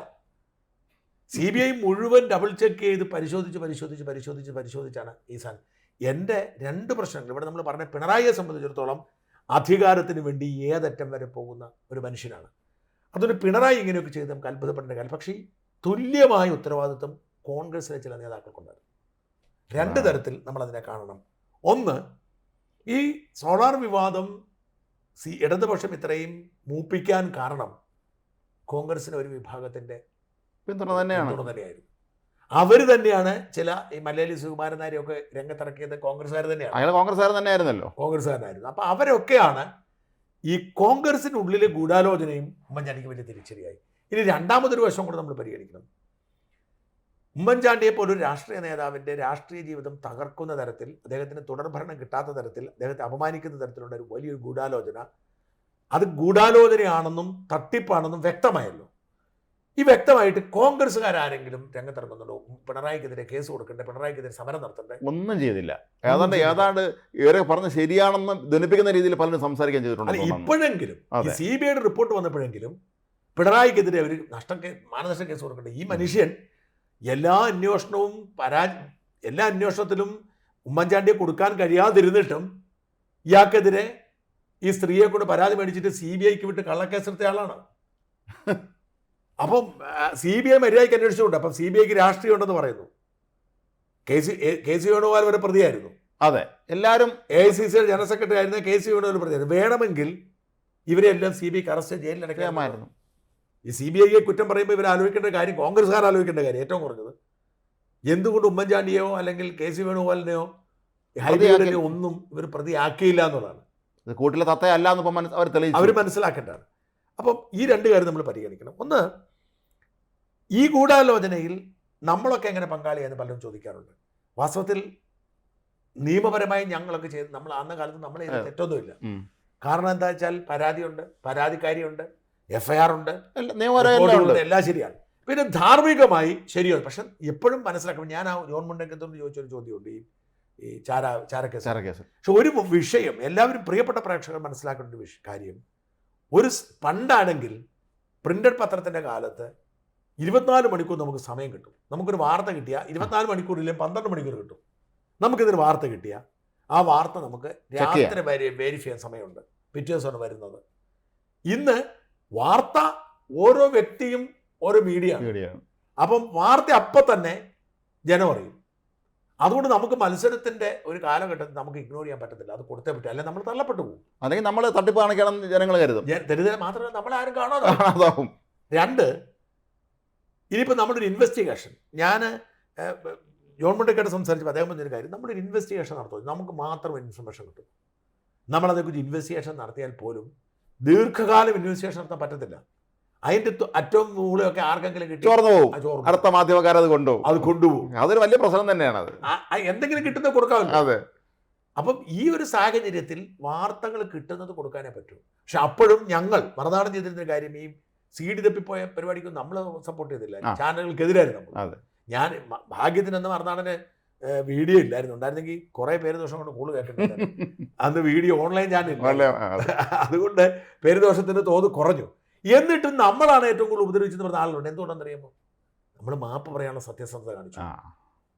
CBI മുഴുവൻ ഡബിൾ ചെക്ക് ചെയ്ത് പരിശോധിച്ചാണ് ഈ സാധനം. എൻ്റെ 2 പ്രശ്നങ്ങൾ ഇവിടെ നമ്മൾ പറഞ്ഞ, പിണറായിയെ സംബന്ധിച്ചിടത്തോളം അധികാരത്തിന് വേണ്ടി ഏതറ്റം വരെ പോകുന്ന ഒരു മനുഷ്യനാണ്. അതുകൊണ്ട് പിണറായി ഇങ്ങനെയൊക്കെ ചെയ്ത് നമുക്ക് അത്ഭുതപ്പെടേണ്ട കാര്യം. പക്ഷേ തുല്യമായ ഉത്തരവാദിത്വം കോൺഗ്രസിലെ ചില നേതാക്കൾക്കുണ്ടായിരുന്നു. 2 തരത്തിൽ നമ്മളതിനെ കാണണം. ഒന്ന്, ഈ സോളാർ വിവാദം ഇടതുപക്ഷം ഇത്രയും മൂപ്പിക്കാൻ കാരണം കോൺഗ്രസിന് ഒരു വിഭാഗത്തിൻ്റെ പിന്തുണ തന്നെയായിരുന്നു. അവർ തന്നെയാണ് ചില ഈ മലയാളി സുകുമാരൻ നായരെയൊക്കെ രംഗത്തിറക്കിയത് കോൺഗ്രസ്സുകാർ തന്നെയാണ്. അയാൾ കോൺഗ്രസ്സുകാരനായിരുന്നല്ലോ. കോൺഗ്രസ്സുകാരനായിരുന്നു. അപ്പോൾ അവരൊക്കെയാണ് ഈ കോൺഗ്രസിനുള്ളിലെ ഗൂഢാലോചനയും ഉമ്മൻചാണ്ടിക്ക് വലിയ തിരിച്ചടിയായി. ഇനി രണ്ടാമതൊരു വശം കൂടെ നമ്മൾ പരിഗണിക്കണം. ഉമ്മൻചാണ്ടിയെ പോലൊരു രാഷ്ട്രീയ നേതാവിൻ്റെ രാഷ്ട്രീയ ജീവിതം തകർക്കുന്ന തരത്തിൽ, അദ്ദേഹത്തിന് തുടർഭരണം കിട്ടാത്ത തരത്തിൽ, അദ്ദേഹത്തെ അപമാനിക്കുന്ന തരത്തിലുള്ള ഒരു വലിയൊരു ഗൂഢാലോചന, അത് ഗൂഢാലോചനയാണെന്നും തട്ടിപ്പാണെന്നും വ്യക്തമായല്ലോ. ഈ വ്യക്തമായിട്ട് കോൺഗ്രസ്സുകാരെങ്കിലും രംഗത്തിറങ്ങുന്നുണ്ടോ? പിണറായിക്കെതിരെ കേസ് കൊടുക്കണ്ടേ, പിണറായിക്കെതിരെ സമരം നടത്തണ്ടേ? ഒന്നും ചെയ്തില്ല. ഏതാണ്ട് ഇവരെ പറഞ്ഞ് ശരിയാണെന്ന് ധനിപ്പിക്കുന്ന രീതിയിൽ പലരും സംസാരിക്കാൻ ചെയ്തിട്ടുണ്ട്. ഇപ്പോഴെങ്കിലും CBIയുടെ റിപ്പോർട്ട് വന്നപ്പോഴെങ്കിലും പിണറായിക്കെതിരെ അവർ മാനനഷ്ട കേസ് കൊടുക്കണ്ടേ? ഈ മനുഷ്യൻ എല്ലാ അന്വേഷണത്തിലും ഉമ്മൻചാണ്ടിയെ കൊടുക്കാൻ കഴിയാതിരുന്നിട്ടും ഇയാൾക്കെതിരെ ഈ സ്ത്രീയെ കൊണ്ട് പരാതി മേടിച്ചിട്ട് CBIക്ക് വിട്ട് കള്ളക്കേസെടുത്ത ആളാണ്. അപ്പം CBI മര്യാദയ്ക്ക് അന്വേഷിച്ചുകൊണ്ട് അപ്പം CBIക്ക് രാഷ്ട്രീയം ഉണ്ടെന്ന് പറയുന്നു. KC വേണുഗോപാൽ വരെ പ്രതിയായിരുന്നു. അതെ, എല്ലാവരും AICC ജനറൽ സെക്രട്ടറി ആയിരുന്ന KC വേണുഗോപാൽ പ്രതിയായിരുന്നു. വേണമെങ്കിൽ ഇവരെല്ലാം CBIക്ക് അറസ്റ്റ് ജയിലിലടക്കാമായിരുന്നു. ഈ CBIയെ കുറ്റം പറയുമ്പോൾ ഇവർ ആലോചിക്കേണ്ട കാര്യം, കോൺഗ്രസ്സുകാർ ആലോചിക്കേണ്ട കാര്യം ഏറ്റവും കുറഞ്ഞത്, എന്തുകൊണ്ട് ഉമ്മൻചാണ്ടിയോ അല്ലെങ്കിൽ KC വേണുഗോപാലിനെയോ ഹൈബിയുടെയോ ഒന്നും ഇവർ പ്രതിയാക്കിയില്ല എന്നുള്ളതാണ്. കൂട്ടിലെ തത്തയല്ല എന്നിപ്പം അവർ തെളിയിച്ചു, അവർ മനസ്സിലാക്കേണ്ടതാണ്. അപ്പം ഈ രണ്ട് കാര്യം നമ്മൾ പരിഗണിക്കണം. ഒന്ന്, ഈ ഗൂഢാലോചനയിൽ നമ്മളൊക്കെ എങ്ങനെ പങ്കാളിയാണെന്ന് പലരും ചോദിക്കാറുണ്ട്. വാസ്തവത്തിൽ നിയമപരമായി ഞങ്ങളൊക്കെ ചെയ്ത് നമ്മൾ അന്ന കാലത്ത് നമ്മൾ ചെയ്ത തെറ്റൊന്നുമില്ല. കാരണം എന്താ വെച്ചാൽ പരാതിയുണ്ട്, പരാതിക്കാരിയുണ്ട്, FIR ഉണ്ട്, എല്ലാം ശരിയാണ്. പിന്നെ ധാർമ്മികമായി ശരിയാണ്. പക്ഷെ എപ്പോഴും മനസ്സിലാക്കണം, ഞാൻ ആ ജോൺ മുണ്ടക്കത്തോട് ചോദിച്ചൊരു ചോദ്യമുണ്ട്, ഈ ചാരക്കേസ്. പക്ഷെ ഒരു വിഷയം എല്ലാവരും പ്രിയപ്പെട്ട പ്രേക്ഷകർ മനസ്സിലാക്കേണ്ട ഒരു കാര്യം, ഒരു പണ്ടാണെങ്കിൽ പ്രിന്റഡ് പത്രത്തിൻ്റെ കാലത്ത് 24 മണിക്കൂർ നമുക്ക് സമയം കിട്ടും. നമുക്കൊരു വാർത്ത കിട്ടിയാൽ 24 മണിക്കൂറിലും 12 മണിക്കൂർ കിട്ടും. നമുക്കിതൊരു വാർത്ത കിട്ടിയാൽ ആ വാർത്ത നമുക്ക് രാത്രി വെരിഫൈ ചെയ്യാൻ സമയമുണ്ട്, പിറ്റേ ദിവസമാണ് വരുന്നത്. ഇന്ന് വാർത്ത ഓരോ വ്യക്തിയും ഓരോ മീഡിയ, അപ്പം വാർത്ത അപ്പം തന്നെ ജനം അറിയും. അതുകൊണ്ട് നമുക്ക് മത്സരത്തിന്റെ ഒരു കാലഘട്ടത്തിൽ നമുക്ക് ഇഗ്നോർ ചെയ്യാൻ പറ്റത്തില്ല, അത് കൊടുത്തേ പറ്റും, അല്ലെങ്കിൽ നമ്മൾ തള്ളപ്പെട്ടു പോകും, അല്ലെങ്കിൽ നമ്മൾ തട്ടിപ്പ് കാണിക്കണം ജനങ്ങൾ കരുതും. ദരിദ്രം മാത്രമല്ല, നമ്മളാരും കാണാതാവും. രണ്ട്, ഇനിയിപ്പോൾ നമ്മുടെ ഒരു ഇൻവെസ്റ്റിഗേഷൻ, ഞാൻ ജോൺ മുണ്ടക്കയോട് സംസാരിച്ചപ്പോൾ അദ്ദേഹം പറഞ്ഞൊരു കാര്യം, നമ്മളൊരു ഇൻവെസ്റ്റിഗേഷൻ നടത്തും, നമുക്ക് മാത്രം ഇൻഫർമേഷൻ കിട്ടും. നമ്മളതേക്കുറിച്ച് ഇൻവെസ്റ്റിഗേഷൻ നടത്തിയാൽ പോലും ദീർഘകാലം ഇൻവെസ്റ്റിഗേഷൻ നടത്താൻ പറ്റത്തില്ല. അതിൻ്റെ അറ്റവും മൂളയൊക്കെ ആർക്കെങ്കിലും കിട്ടി ചോർന്നു പോകും, അടുത്ത മാധ്യമക്കാർ അത് കൊണ്ടുപോകും. അതൊരു വലിയ പ്രശ്നം തന്നെയാണ്. അത് എന്തെങ്കിലും കിട്ടുന്നത് കൊടുക്കാമല്ലോ. അതെ. അപ്പം ഈ ഒരു സാഹചര്യത്തിൽ വാർത്തകൾ കിട്ടുന്നത് കൊടുക്കാനേ പറ്റൂ. പക്ഷെ അപ്പോഴും ഞങ്ങൾ മറുനാടൻ ചെയ്തിരുന്ന കാര്യം, ഈ CD തപ്പിപ്പോയ പരിപാടിക്കും നമ്മൾ സപ്പോർട്ട് ചെയ്തില്ല, ചാനലുകൾക്കെതിരായിരുന്നു നമ്മൾ. ഞാൻ ഭാഗ്യത്തിനൊന്നും മറുനാടന് വീഡിയോ ഇല്ലായിരുന്നു, ഉണ്ടായിരുന്നെങ്കിൽ കുറേ പേര് ദോഷം കൊണ്ട് കൂടുതൽ കേട്ടിട്ടുണ്ട്. അന്ന് വീഡിയോ ഓൺലൈൻ ചാനൽ, അതുകൊണ്ട് പേരുദോഷത്തിന് തോത് കുറഞ്ഞു. എന്നിട്ടും നമ്മളാണ് ഏറ്റവും കൂടുതൽ ഉപദ്രവിച്ചെന്ന് പറഞ്ഞ ആളുണ്ട്. എന്തുകൊണ്ടെന്നറിയുമ്പോൾ നമ്മൾ മാപ്പ് പറയാനുള്ള സത്യസന്ധത കാണിച്ചു.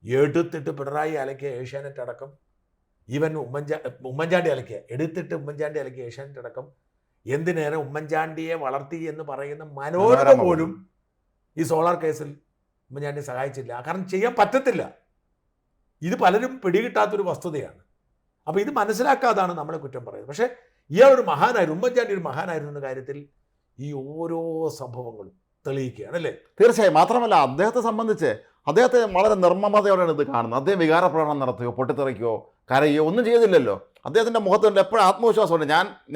എടുത്തിട്ട് പിണറായി അലക്കിയ ഏഷ്യാനെറ്റ് അടക്കം, ഈവൻ ഉമ്മൻചാണ്ടി അലക്കിയ ഉമ്മൻചാണ്ടി അലക്കിയ ഏഷ്യാനെറ്റ് അടക്കം, എന്തിനേറെ ഉമ്മൻചാണ്ടിയെ വളർത്തി എന്ന് പറയുന്ന മനോരമ പോലും ഈ സോളാർ കേസിൽ ഉമ്മൻചാണ്ടിയെ സഹായിച്ചില്ല. കാരണം ചെയ്യാൻ പറ്റത്തില്ല. ഇത് പലരും പിടികിട്ടാത്തൊരു വസ്തുതയാണ്. അപ്പോൾ ഇത് മനസ്സിലാക്കാതാണ് നമ്മളെ കുറ്റം പറയുന്നത്. പക്ഷേ ഇയാളൊരു മഹാനായിരുന്നു, ഉമ്മൻചാണ്ടി ഒരു മഹാനായിരുന്നു എന്ന കാര്യത്തിൽ ഈ ഓരോ സംഭവങ്ങളും തെളിയിക്കുകയാണ്, അല്ലേ? തീർച്ചയായും. മാത്രമല്ല, അദ്ദേഹത്തെ സംബന്ധിച്ച് അദ്ദേഹത്തെ വളരെ നിർമ്മമതയോടെയാണ് ഇത് കാണുന്നത്. അദ്ദേഹം വികാരപ്രകടനം നടത്തുകയോ പൊട്ടിത്തെറിക്കുകയോ കരയോ ഒന്നും ചെയ്തില്ലല്ലോ. അദ്ദേഹത്തിൻ്റെ മുഖത്തുണ്ട് എപ്പോഴും ആത്മവിശ്വാസമുണ്ട്.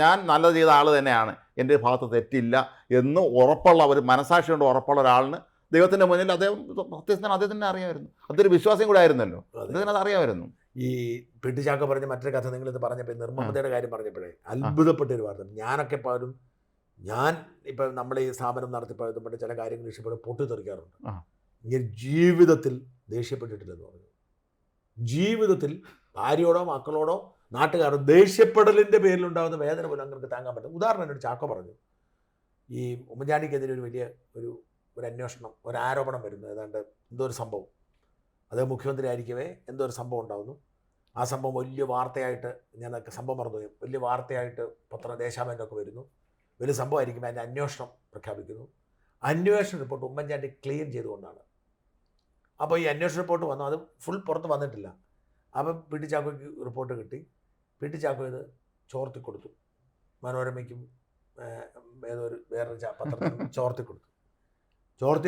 ഞാൻ നല്ലത് ചെയ്ത ആൾ തന്നെയാണ്, എൻ്റെ ഭാഗത്ത് തെറ്റില്ല എന്ന് ഉറപ്പുള്ള ഒരു മനസാക്ഷി കൊണ്ട് ഉറപ്പുള്ള ഒരാളിന് ദൈവത്തിൻ്റെ മുന്നിൽ അദ്ദേഹം സത്യത്തിന് അദ്ദേഹത്തിനെ അറിയാമായിരുന്നു. അതൊരു വിശ്വാസം കൂടെ ആയിരുന്നല്ലോ, അദ്ദേഹത്തിന് അത് അറിയാമായിരുന്നു. ഈ പിട്ടിച്ചാക്ക പറഞ്ഞ മറ്റൊരു കഥ നിങ്ങളിത് പറഞ്ഞപ്പോൾ, നിർമ്മമതയുടെ കാര്യം പറഞ്ഞപ്പോഴേ അത്ഭുതപ്പെട്ടൊരു വാർത്ത. ഞാനൊക്കെ പോലും ഇപ്പം നമ്മൾ ഈ സ്ഥാപനം നടത്തിപ്പോയതുകൊണ്ട് ചില കാര്യങ്ങൾ ഇഷ്ടപ്പെടും പൊട്ടിത്തെറിക്കാറുണ്ട്. ഇങ്ങനെ ജീവിതത്തിൽ ദേഷ്യപ്പെട്ടിട്ടില്ലെന്ന് പറഞ്ഞു. ജീവിതത്തിൽ ഭാര്യയോടോ മക്കളോടോ നാട്ടുകാരോ ദേഷ്യപ്പെടലിൻ്റെ പേരിലുണ്ടാകുന്ന വേദന പോലും അങ്ങനെ താങ്ങാൻ പറ്റും. ഉദാഹരണം എന്നോട് ചാക്കോ പറഞ്ഞു, ഈ ഉമ്മൻചാണ്ടിക്കെതിരെ ഒരു വലിയ ഒരു അന്വേഷണം, ഒരു ആരോപണം വരുന്നു. ഏതാണ്ട് എന്തോ ഒരു സംഭവം, അത് മുഖ്യമന്ത്രി ആയിരിക്കവേ എന്തോ ഒരു സംഭവം ഉണ്ടാകുന്നു. ആ സംഭവം വലിയ വാർത്തയായിട്ട്, ഞാനൊക്കെ സംഭവം മറന്നുപോയി, വലിയ വാർത്തയായിട്ട് ദേശാഭിമാനിയൊക്കെ വരുന്നു. വലിയ സംഭവമായിരിക്കും. അതിൻ്റെ അന്വേഷണം പ്രഖ്യാപിക്കുന്നു. അന്വേഷണ റിപ്പോർട്ട് ഉമ്മൻചാണ്ടി ക്ലീൻ ചെയ്തുകൊണ്ടാണ്. അപ്പോൾ ഈ അന്വേഷണ റിപ്പോർട്ട് വന്നു, അത് ഫുൾ പുറത്ത് വന്നിട്ടില്ല. അപ്പം പിട്ടിച്ചാക്കോയ്ക്ക് റിപ്പോർട്ട് കിട്ടി. പിട്ടിച്ചാക്കോ ഇത് ചോർത്തി കൊടുത്തു, മനോരമയ്ക്കും ഏതൊരു വേറൊരു പത്രത്തിനും ചോർത്തി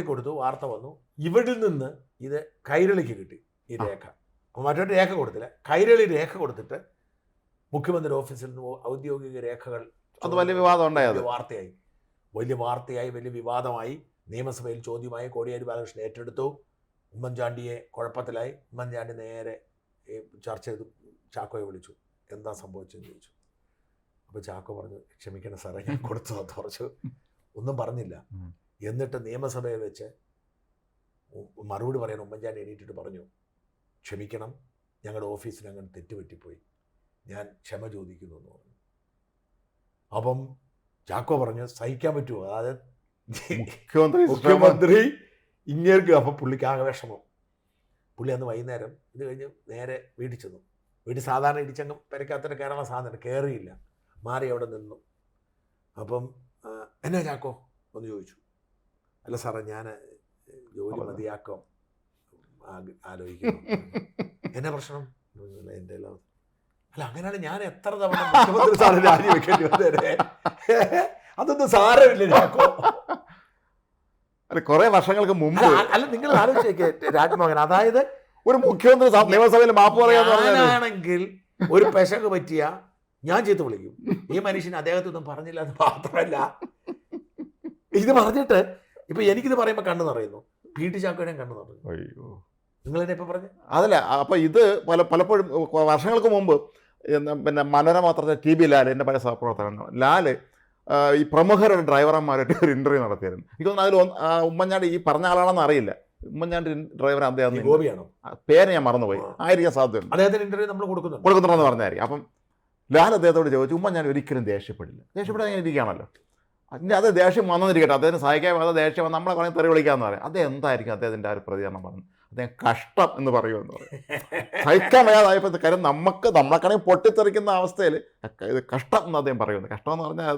കൊടുത്തു. വാർത്ത വന്നു. ഇവിടെ നിന്ന് ഇത് കൈരളിക്ക് കിട്ടി ഈ രേഖ. മറ്റൊരു രേഖ കൊടുത്തില്ല, കൈരളി രേഖ കൊടുത്തിട്ട് മുഖ്യമന്ത്രി ഓഫീസിൽ നിന്ന് ഔദ്യോഗിക രേഖകൾ. അത് വലിയ വിവാദം ഉണ്ടായത്, വലിയ വാർത്തയായി, വലിയ വിവാദമായി. നിയമസഭയിൽ ചോദ്യമായി. കോടിയേരി ബാലകൃഷ്ണൻ ഏറ്റെടുത്തു. ഉമ്മൻചാണ്ടിയെ കുഴപ്പത്തിലായി. ഉമ്മൻചാണ്ടി നേരെ ചർച്ച ചെയ്തു, ചാക്കോയെ വിളിച്ചു, എന്താ സംഭവിച്ചെന്ന് ചോദിച്ചു. അപ്പോൾ ചാക്കോ പറഞ്ഞു, ക്ഷമിക്കണം സാറേ, ഞാൻ കൊടുത്തു തുറച്ചു, ഒന്നും പറഞ്ഞില്ല. എന്നിട്ട് നിയമസഭയിൽ വെച്ച് മറുപടി പറയാൻ ഉമ്മൻചാണ്ടി എണീറ്റിട്ട് പറഞ്ഞു, ക്ഷമിക്കണം, ഞങ്ങളുടെ ഓഫീസിൽ അങ്ങനെ തെറ്റുപറ്റിപ്പോയി, ഞാൻ ക്ഷമ ചോദിക്കുന്നു എന്ന് പറഞ്ഞു. അപ്പം ചാക്കോ പറഞ്ഞു, സഹിക്കാൻ പറ്റുമോ? അതായത് മുഖ്യമന്ത്രി ഇങ്ങേർക്ക്. അപ്പം പുള്ളിക്ക് ആകെ വിഷമം. പുള്ളി അന്ന് വൈകുന്നേരം ഇത് കഴിഞ്ഞ് നേരെ വീട്ടിൽ ചെന്നു. വീട്ടിൽ സാധാരണ ഇടിച്ചങ്ങ് പെരക്കാത്തൊരു കയറാനുള്ള സാധനം കയറിയില്ല, മാറി അവിടെ നിന്നു. അപ്പം എന്നാ ചാക്കോ ഒന്ന് ചോദിച്ചു. അല്ല സാറേ ഞാൻ ജോലി മതിയാക്കാം ആലോചിക്കുന്നു. എന്നാ പ്രശ്നം? എൻ്റെ അല്ല അങ്ങനെയാണ് ഞാൻ എത്ര തവണ മുഖ്യമന്ത്രി സാറ് രാജിവെക്കേണ്ടി വന്നേരെ. അതൊന്നും സാരമില്ല ചാക്കോ. കുറെ വർഷങ്ങൾക്ക് മുമ്പ് അല്ല നിങ്ങൾ ആലോചിച്ചേക്കെ രാജ്മോഹൻ, അതായത് ഒരു മുഖ്യമന്ത്രി നിയമസഭയിൽ മാപ്പ് പറയാനാണെങ്കിൽ ഒരു പെശക് പറ്റിയ ഞാൻ ചെയ്ത് വിളിക്കും. ഈ മനുഷ്യൻ അദ്ദേഹത്തൊന്നും പറഞ്ഞില്ല എന്ന് മാത്രമല്ല, ഇത് പറഞ്ഞിട്ട് ഇപ്പൊ എനിക്കിത് പറയുമ്പോ കണ്ണു നിറയുന്നു, പി ടി ചാക്കോനെയും കണ്ണു നിറയുന്നു. അയ്യോ, നിങ്ങൾ എന്നെ ഇപ്പൊ പറഞ്ഞു അതല്ല. അപ്പൊ ഇത് പലപ്പോഴും വർഷങ്ങൾക്ക് മുമ്പ് പിന്നെ മനോരമ പത്രത്തിലെ ടി ബി ലാൽ, എൻ്റെ പല സഹപ്രവർത്തകൻ ലാല് ഈ പ്രമുഖരുടെ ഡ്രൈവർമാരായിട്ട് ഒരു ഇന്റർവ്യൂ നടത്തിയായിരുന്നു. എനിക്ക് തോന്നുന്നു അതിൽ ഉമ്മൻചാണ്ടി ഈ പറഞ്ഞ ആളാണെന്ന് അറിയില്ല. ഉമ്മൻചാണ്ടി ഡ്രൈവർ അദ്ദേഹം ഗോപിയാണോ പേര് ഞാൻ മറന്നുപോയി, ആയിരിക്കാൻ സാധ്യതയുണ്ട്. അദ്ദേഹത്തിന് ഇന്റർവ്യൂ നമ്മൾ കൊടുക്കുന്നുണ്ടെന്ന് പറഞ്ഞായിരിക്കും. അപ്പം ലാൽ അദ്ദേഹത്തോട് ചോദിച്ചു, ഉമ്മൻചാണ്ടി ഒരിക്കലും ദേഷ്യപ്പെടില്ല. ദേഷ്യപ്പെടാൻ അങ്ങനെ ഇരിക്കുകയാണല്ലോ, അതിൻ്റെ അത് ദേഷ്യം വന്നിരിക്കട്ടെ, അദ്ദേഹത്തിന് സഹായിക്കാൻ വന്ന ദേഷ്യം വന്ന് നമ്മളെ പറഞ്ഞ് തെറി വിളിക്കാമെന്ന് പറയാം. അദ്ദേഹം എന്തായിരിക്കും അദ്ദേഹത്തിൻ്റെ ആ ഒരു പ്രതികരണം പറഞ്ഞു? അദ്ദേഹം കഷ്ടം എന്ന് പറയുമെന്ന് പറയും. സഹിക്കാൻ വയ്യാതായപ്പോൾ കാര്യം നമ്മളെക്കാണെങ്കിൽ പൊട്ടിത്തെറിക്കുന്ന അവസ്ഥയിൽ ഇത് കഷ്ടം എന്ന് അദ്ദേഹം പറയുന്നത്. കഷ്ടം എന്ന് പറഞ്ഞാൽ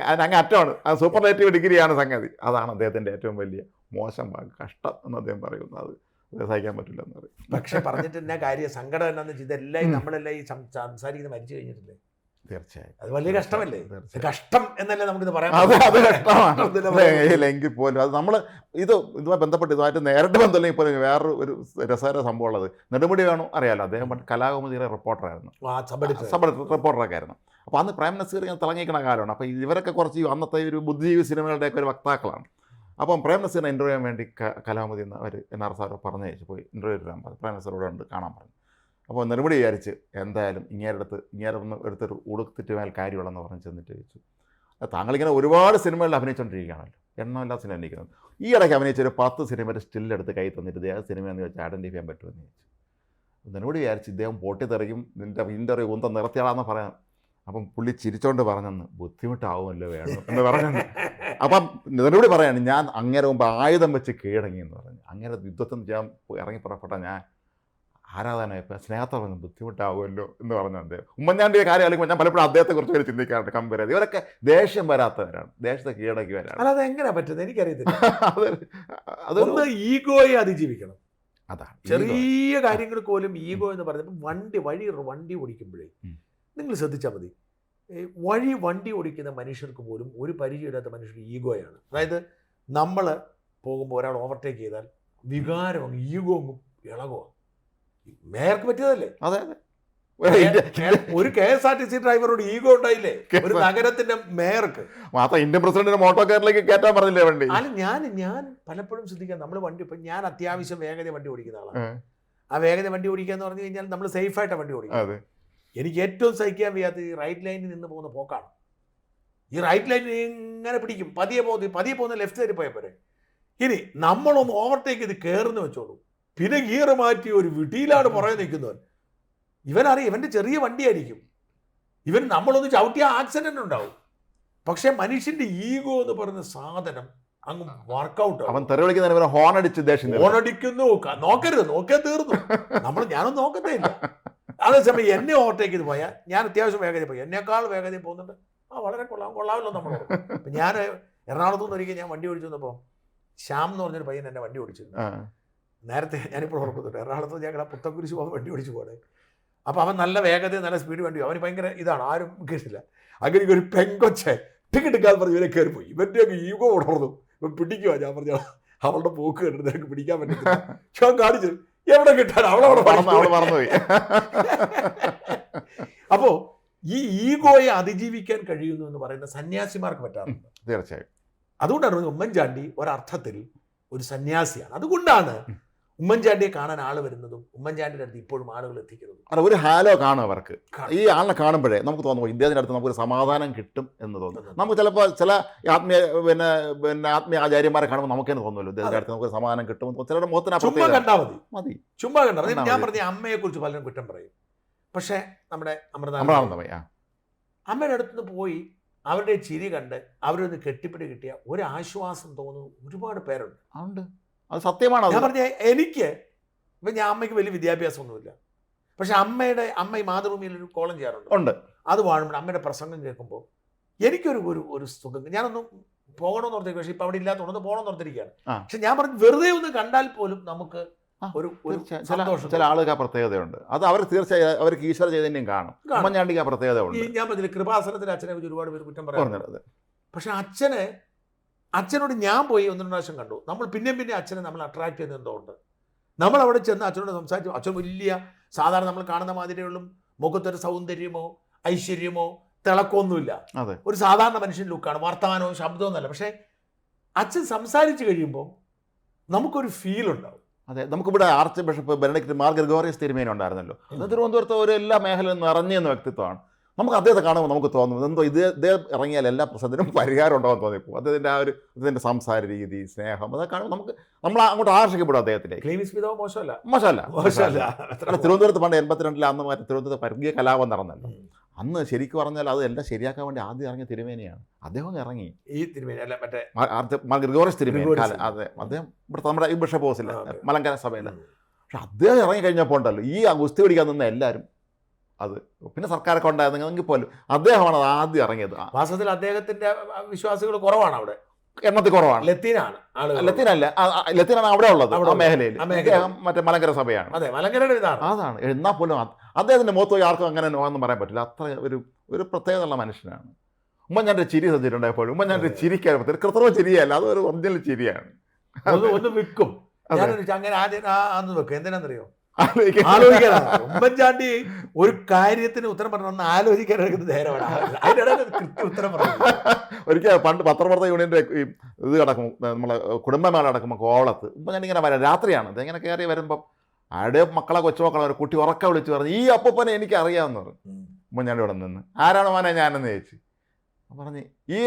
അത് അങ്ങ് അറ്റമാണ്, അത് സൂപ്പർലേറ്റീവ് ഡിഗ്രിയാണ് സംഗതി. അതാണ് അദ്ദേഹത്തിൻ്റെ ഏറ്റവും വലിയ മോശം ഭാഗം, കഷ്ടം എന്ന് അദ്ദേഹം പറയുന്നത്. അത് സഹിക്കാൻ പറ്റില്ല എന്ന് പറയും. പക്ഷെ പറഞ്ഞിട്ട് എന്നാ കാര്യം, സങ്കടം എന്താണെന്ന് വെച്ചാൽ ഇതെല്ലാം നമ്മളെല്ലാം ഈ സംസാരിക്കുന്നത് മരിച്ചു കഴിഞ്ഞിട്ടില്ലേ? തീർച്ചയായും അത് വലിയ കഷ്ടമല്ലേ? കഷ്ടം എന്നല്ലേ നമുക്കിത് പറയാം. അത് കഷ്ടമാണ് എങ്കിൽ പോലും അത് നമ്മൾ ഇതുമായി ബന്ധപ്പെട്ട് ഇതുമായിട്ട് നേരിട്ട് ബന്ധമില്ലെങ്കിൽ പോലും വേറൊരു ഒരു രസകര സംഭവം ഉള്ളത്, നെടുമുടി വേണു അറിയാലോ, അദ്ദേഹം കലാകൗമുദിയുടെ റിപ്പോർട്ടറായിരുന്നു, റിപ്പോർട്ടറൊക്കെ ആയിരുന്നു. അപ്പോൾ അന്ന് പ്രൈം മിനിസ്റ്റർ ഇങ്ങനെ തിളങ്ങിക്കുന്ന കാലമാണ്. അപ്പോൾ ഇവരൊക്കെ കുറച്ച് അന്നത്തെ ഒരു ബുദ്ധിജീവി സിനിമകളുടെയൊക്കെ ഒരു വക്താക്കളാണ്. അപ്പം പ്രൈം മിനിസ്റ്ററിനെ ഇൻ്റർവ്യൂ ചെയ്യാൻ വേണ്ടി കലാകൗമുദി എന്ന് അവർ NR സാറ് പറഞ്ഞയച്ച് പോയി ഇൻ്റർവ്യൂ എടുക്കാൻ പറഞ്ഞു. പ്രൈം മിനിസ്റ്ററോട് ഉണ്ട് കാണാൻ പറഞ്ഞു. അപ്പോൾ നെടുമുടി വിചാരിച്ച് എന്തായാലും ഇങ്ങേരെ ഒന്ന് എടുത്തൊരു ഉടുത്തിട്ട് മേൽ കാര്യമുള്ളതെന്ന് പറഞ്ഞ് ചെന്നിട്ട് ചോദിച്ചു, താങ്കളിങ്ങനെ ഒരുപാട് സിനിമകളിൽ അഭിനയിച്ചുകൊണ്ടിരിക്കുകയാണല്ലോ, എണ്ണമില്ലാത്ത സിനിമ അഭിനയിക്കുന്നത്, ഈ ഇടയ്ക്ക് അഭിനയിച്ച ഒരു 10 സിനിമയുടെ സ്റ്റില്ലെടുത്ത് കൈ തന്നിട്ട് ഏത് സിനിമയെന്ന് വെച്ചാൽ ഐഡൻറ്റിഫൈ ചെയ്യാൻ പറ്റുമെന്ന് ചോദിച്ചു. നെടുമുടി വിചാരിച്ച് ഇദ്ദേഹം പൊട്ടിത്തെറിക്കും, നിൻ്റെ ഇൻ്റർവ്യൂ കുന്തം നിർത്തിയാളാന്ന് പറയാം. അപ്പം പുള്ളി ചിരിച്ചോണ്ട് പറഞ്ഞെന്ന്, ബുദ്ധിമുട്ടാവുമല്ലോ വേണം എന്ന് പറഞ്ഞു. അപ്പം നെടുമുടി പറയാണ്, ഞാൻ അങ്ങേരെ മുമ്പ് ആയുധം വെച്ച് കീഴടങ്ങി എന്ന് പറഞ്ഞു. അങ്ങേരെ യുദ്ധത്തിൽ ഞാൻ ഇറങ്ങി പുറപ്പെട്ട ഞാൻ ആരാധനയപ്പോൾ സ്നേഹത്തോടെ ബുദ്ധിമുട്ടാവുമല്ലോ എന്ന് പറഞ്ഞു അദ്ദേഹം. ഉമ്മൻചാണ്ടിയുടെ കാര്യം അല്ലെങ്കിൽ ഞാൻ പലപ്പോഴും അദ്ദേഹത്തെക്കുറിച്ച് ഒരു ചിന്തിക്കാറുണ്ട്, കമ്പയർ ചെയ്ത്. ഇവരൊക്കെ ദേഷ്യം വരാത്തവരാണ്, ദേശത്തെ കീഴടക്കിയവരാണ്. അല്ലാതെ എങ്ങനെയാ പറ്റുന്നത് എനിക്കറിയത്തില്ല. അതൊന്ന് ഈഗോയെ അതിജീവിക്കണം. അതാണ് ചെറിയ കാര്യങ്ങൾ പോലും ഈഗോ എന്ന് പറയുന്നത്. വണ്ടി ഓടിക്കുമ്പോഴേ നിങ്ങൾ ശ്രദ്ധിച്ചാൽ മതി, വണ്ടി ഓടിക്കുന്ന മനുഷ്യർക്ക് പോലും ഒരു പരിചയമില്ലാത്ത മനുഷ്യർക്ക് ഈഗോയാണ്. അതായത് നമ്മൾ പോകുമ്പോൾ ഒരാൾ ഓവർടേക്ക് ചെയ്താൽ വികാരം ഈഗോ ഇളകുക. മേയർക്ക് പറ്റിയതല്ലേ? അതെ, ഒരു KSRTC ഡ്രൈവറോട് ഈഗോ ഉണ്ടായില്ലേ ഒരു നഗരത്തിന്റെ മേയർക്ക്? മാത്രം ഇന്ത്യൻ പ്രസിഡന്റിന്റെ മോട്ടോ കാറിലേക്ക് കയറ്റാൻ പറഞ്ഞില്ലേ വണ്ടി? അല്ല ഞാൻ പലപ്പോഴും ശ്രദ്ധിക്കാം, നമ്മൾ വണ്ടി ഇപ്പം ഞാൻ അത്യാവശ്യം വേഗത വണ്ടി ഓടിക്കുന്ന ആളാണ്. ആ വേഗത വണ്ടി ഓടിക്കുക എന്ന് പറഞ്ഞു കഴിഞ്ഞാൽ നമ്മൾ സേഫായിട്ടാണ് വണ്ടി ഓടിക്കുക. എനിക്ക് ഏറ്റവും സഹിക്കാൻ വയ്യാത്ത ഈ റൈറ്റ് ലൈനിൽ നിന്ന് പോകുന്ന പോക്കാണ്. ഈ റൈറ്റ് ലൈനിൽ ഇങ്ങനെ പിടിക്കും, പതിയെ പോകുന്ന ലെഫ്റ്റ് സൈഡിൽ പോയാൽ പോരെ. ഇനി നമ്മളൊന്ന് ഓവർടേക്ക് ചെയ്ത് കയറുന്ന വെച്ചോളൂ, പിന്നെ ഗിയർ മാറ്റി ഒരു വിട്ടിയിലാണ് പുറകെ നിൽക്കുന്നവൻ. ഇവനറിയാം ഇവൻ്റെ ചെറിയ വണ്ടിയായിരിക്കും, നമ്മളൊന്ന് ചവിട്ടിയ ആക്സിഡന്റ് ഉണ്ടാവും. പക്ഷെ മനുഷ്യന്റെ ഈഗോ എന്ന് പറയുന്ന സാധനം അങ്ങ് വർക്കൗട്ട്. അവൻ തെറിവിളിക്കുന്ന ഹോൺ അടിക്കുന്നു, നോക്കാൻ തീർന്നു. ഞാനൊന്നും നോക്കത്തേ ഇല്ല. അതേസമയം എന്നെ ഓവർടേക്ക് ചെയ്ത് പോയാൽ ഞാൻ അത്യാവശ്യം വേഗതയിൽ പോയി, എന്നേക്കാൾ വേഗതയിൽ പോകുന്നുണ്ട്, വളരെ കൊള്ളാമല്ലോ നമ്മൾ. അപ്പം ഞാൻ എറണാകുളത്തു നിന്ന് ഒരിക്കൽ ഞാൻ വണ്ടി ഓടിച്ചു വന്നപ്പോൾ ശ്യാം എന്ന് പറഞ്ഞൊരു പയ്യൻ എന്നെ വണ്ടി ഓടിച്ചിരുന്നു. നേരത്തെ ഞാനിപ്പോൾ ഓർക്കുന്നുണ്ട്, എറണാകുളത്ത് ഞങ്ങളെ പുത്തൻകുരിശ് പോകാൻ വണ്ടി ഓടിച്ചു പോകണേ. അപ്പോൾ അവൻ നല്ല വേഗത നല്ല സ്പീഡ് വണ്ടി, അവന് ഭയങ്കര ഇതാണ്, ആരും കേട്ടില്ല. അങ്ങനെ ഒരു പെങ്കൊച്ചെ ടിക്കറ്റ് പറഞ്ഞ് ഇവരെ കയറിപ്പോയി. ഇവൻ്റെയൊക്കെ ഈഗോ ഉണർന്നു, ഇവൻ പിടിക്കുക. ഞാൻ പറഞ്ഞ അവളുടെ പോക്ക് കണ്ടിട്ട് നിനക്ക് പിടിക്കാൻ പറ്റില്ല. ഞാൻ കാണിച്ചു എവിടെ കിട്ടാൻ, അവളവിടെ മറന്നുപോയി. അപ്പോ ഈ ഈഗോയെ അതിജീവിക്കാൻ കഴിയുന്നു എന്ന് പറയുന്ന സന്യാസിമാർക്ക് പറ്റാറുണ്ട്. തീർച്ചയായും. അതുകൊണ്ടാണ് ഉമ്മൻചാണ്ടി ഒരർത്ഥത്തിൽ ഒരു സന്യാസിയാണ്. അതുകൊണ്ടാണ് ഉമ്മൻചാണ്ടിയെ കാണാൻ ആൾ വരുന്നതും ഉമ്മൻചാണ്ടിയുടെ അടുത്ത് ഇപ്പോഴും ആളുകൾ എത്തിക്കുന്നതും. അല്ല, ഒരു ഹാലോ കാണും അവർക്ക്. ഈ ആളിനെ കാണുമ്പോഴേ നമുക്ക് തോന്നുമ്പോൾ ഇദ്ദേഹത്തിൻ്റെ അടുത്ത് നമുക്കൊരു സമാധാനം കിട്ടും എന്ന് തോന്നുന്നു. നമുക്ക് ചിലപ്പോൾ ചില ആത്മീയ ആത്മീയ ആചാര്യന്മാരെ കാണുമ്പോൾ നമുക്ക് തന്നെ തോന്നുമല്ലോ, ഇദ്ദേഹത്തിൻ്റെ അടുത്ത് നമുക്ക് സമാധാനം കിട്ടും. ചിലരുടെ മുഖത്തിന് ചുമ്മാ കണ്ടാൽ മതി. ഞാൻ പറഞ്ഞ അമ്മയെ കുറിച്ച് പലരും കുറ്റം പറയും. പക്ഷേ നമ്മുടെ അമൃതാനന്ദമയി അമ്മയുടെ അടുത്തുനിന്ന് പോയി അവരുടെ ചിരി കണ്ട് അവരൊന്ന് കെട്ടിപ്പിടി കിട്ടിയ ഒരു ആശ്വാസം തോന്നുന്നു ഒരുപാട് പേരുണ്ട്. അത് സത്യമാണ്. ഞാൻ പറഞ്ഞ എനിക്ക് ഇപ്പം ഞാൻ അമ്മയ്ക്ക് വലിയ വിദ്യാഭ്യാസമൊന്നുമില്ല, പക്ഷെ അമ്മ ഈ മാതൃഭൂമിയിൽ ഒരു കോളം ചെയ്യാറുണ്ട്. അത് വാഴുമ്പോൾ അമ്മയുടെ പ്രസംഗം കേൾക്കുമ്പോൾ എനിക്കൊരു ഒരു സുഖം. ഞാനൊന്നും പോകണമെന്ന് ഓർത്തിരിക്കും. പക്ഷെ ഇപ്പൊ അവിടെ ഇല്ലാത്തതുകൊണ്ട് പോകണമെന്ന് ഓർത്തിരിക്കുകയാണ്. ആ. പക്ഷെ ഞാൻ പറഞ്ഞു വെറുതെ ഒന്ന് കണ്ടാൽ പോലും നമുക്ക് ഒരു സന്തോഷം. ചില ആളുകൾക്ക് ആ പ്രത്യേകതയുണ്ട്. അത് അവർ തീർച്ചയായും അവർക്ക് ഈശ്വര ചൈതന്യം കാണും. ഉമ്മൻചാണ്ടിക്ക് ആ പ്രത്യേകത ഉണ്ട്. ഞാൻ പറഞ്ഞില്ല കൃപാസനത്തിൽ അച്ഛനെ കുറിച്ച് ഒരുപാട് പേര് കുറ്റം പറയുന്നത്. പറഞ്ഞത് പക്ഷെ അച്ഛനോട് ഞാൻ പോയി 1-2 പ്രാവശ്യം കണ്ടു. നമ്മൾ പിന്നെ അച്ഛനെ നമ്മൾ അട്രാക്ട് ചെയ്യുന്നത് എന്തുകൊണ്ട്? നമ്മൾ അവിടെ ചെന്ന് അച്ഛനോട് സംസാരിച്ചു. അച്ഛൻ വലിയ സാധാരണ നമ്മൾ കാണുന്ന മാതിരിയുള്ള മുഖത്തൊരു സൗന്ദര്യമോ ഐശ്വര്യമോ തിളക്കമൊന്നുമില്ല. അതെ, ഒരു സാധാരണ മനുഷ്യൻ ലുക്കാണ്. വർത്തമാനവും ശബ്ദവും എന്നല്ല. പക്ഷെ അച്ഛൻ സംസാരിച്ച് കഴിയുമ്പോൾ നമുക്കൊരു ഫീൽ ഉണ്ടാവും. അതെ. നമുക്കിവിടെ arch bishop Benedict Mar Gregorios തിരുമേനി ഉണ്ടായിരുന്നല്ലോ. തിരുവനന്തപുരത്ത് ഒരു എല്ലാ മേഖലയിൽ നിറഞ്ഞെന്ന വ്യക്തിത്വമാണ്. നമുക്ക് അദ്ദേഹത്തെ കാണുമ്പോൾ നമുക്ക് തോന്നും എന്തോ ഇദ്ദേഹം ഇറങ്ങിയാൽ എല്ലാ പ്രശ്നത്തിനും പരിഹാരം ഉണ്ടാകുമെന്ന് തോന്നിപ്പോൾ. അദ്ദേഹത്തിൻ്റെ ആ ഒരു അദ്ദേഹത്തിൻ്റെ സംസാര രീതി, സ്നേഹം, അതൊക്കെ കാണുമ്പോൾ നമ്മൾ അങ്ങോട്ട് ആകർഷിക്കപ്പെടും അദ്ദേഹത്തിലേക്ക്. ക്ലീമിസ് പിതാവ് മോശമല്ല. തിരുവനന്തപുരത്ത് പണ്ട് 82 അന്ന് മാറ്റി തിരുവനന്തപുരത്ത് വർഗീയ കലാപം നടന്നല്ലോ. അന്ന് ശരിക്കും പറഞ്ഞാൽ അത് എല്ലാം ശരിയാക്കാൻ വേണ്ടി ആദ്യം ഇറങ്ങിയ തിരുമേനിയാണ്. അദ്ദേഹം ഇറങ്ങി. ഈ തിരുമേനി അല്ല മറ്റേ ഗ്രിഗോറിയസ് തിരുമേനി. അതെ, അദ്ദേഹം ഇവിടുത്തെ നമ്മുടെ ഈ ബിഷപ്പ് ഹൗസില്ല മലങ്കര സഭയിൽ. പക്ഷെ അദ്ദേഹം ഇറങ്ങിക്കഴിഞ്ഞപ്പോൾ ഉണ്ടല്ലോ ഈ ഗുസ്തി പിടിക്കാൻ നിന്ന എല്ലാവരും അത് പിന്നെ സർക്കാരൊക്കെ ഉണ്ടായിരുന്നെങ്കിൽ പോലും അദ്ദേഹമാണ് അത് ആദ്യം ഇറങ്ങിയത്. വാസ്തവത്തിൽ അദ്ദേഹത്തിന്റെ വിശ്വാസികൾ കുറവാണ് അവിടെ, എണ്ണത്തിൽ കുറവാണ്. ലത്തീനാണ്. ലത്തീനാണ് അവിടെ ഉള്ളത് ആ മേഖലയിൽ. മറ്റേ മലങ്കര സഭയാണ്. അതെ, മലങ്കരയുടെ ഇതാണ്. അതാണ്. എന്നാൽ പോലും അദ്ദേഹത്തിന്റെ മുഖത്ത് പോയി ആർക്കും അങ്ങനെ ഒന്നും പറയാൻ പറ്റില്ല. അത്ര ഒരു പ്രത്യേകതയുള്ള മനുഷ്യനാണ്. ഉമ്മൻചാണ്ടി ചിരി സഞ്ചരിച്ചുണ്ടായപ്പോഴും ഉമ്മൻചാണ്ടി ചിരിക്കാൻ പറ്റില്ല. കൃത്രിമ ചിരിയല്ല, അത് ഒരു ഒറിജിനൽ ചിരിയാണ്. ഒന്ന് വിൽക്കും. അങ്ങനെ ആദ്യം വെക്കും. എന്തിനാണെന്നറിയോ? ആലോചിക്കാനാണ്. ഉമ്മൻചാണ്ടി ഒരു കാര്യത്തിന് ഉത്തരം പറഞ്ഞ ആലോചിക്കാൻ എടുക്കുന്ന നേരമാണ്. അതിനിടയിൽ കൃത്യ ഉത്തരം പറഞ്ഞു. ഒരിക്കൽ പണ്ട് പത്രപ്രവർത്തക യൂണിയന്റെ ഇത് കിടക്കും, നമ്മളെ കുടുംബമേള നടക്കുമ്പോൾ കോവളത്ത് ഉമ്മൻചാണ്ടി ഇങ്ങനെ വരാം. രാത്രിയാണ് ഇതെങ്ങനെ കയറി വരുമ്പം ആടെ മക്കളെ കൊച്ചുമക്കളെ ഒരു കുട്ടി ഉറക്ക വിളിച്ച് പറഞ്ഞു ഈ അപ്പൂപ്പനെ എനിക്ക് അറിയാമെന്ന് പറഞ്ഞു. ഉമ്മൻചാണ്ടി ഇവിടെ നിന്ന് ആരാണ് മോനെ ഞാനെന്ന് ചോദിച്ചു. പറഞ്ഞ് ഈ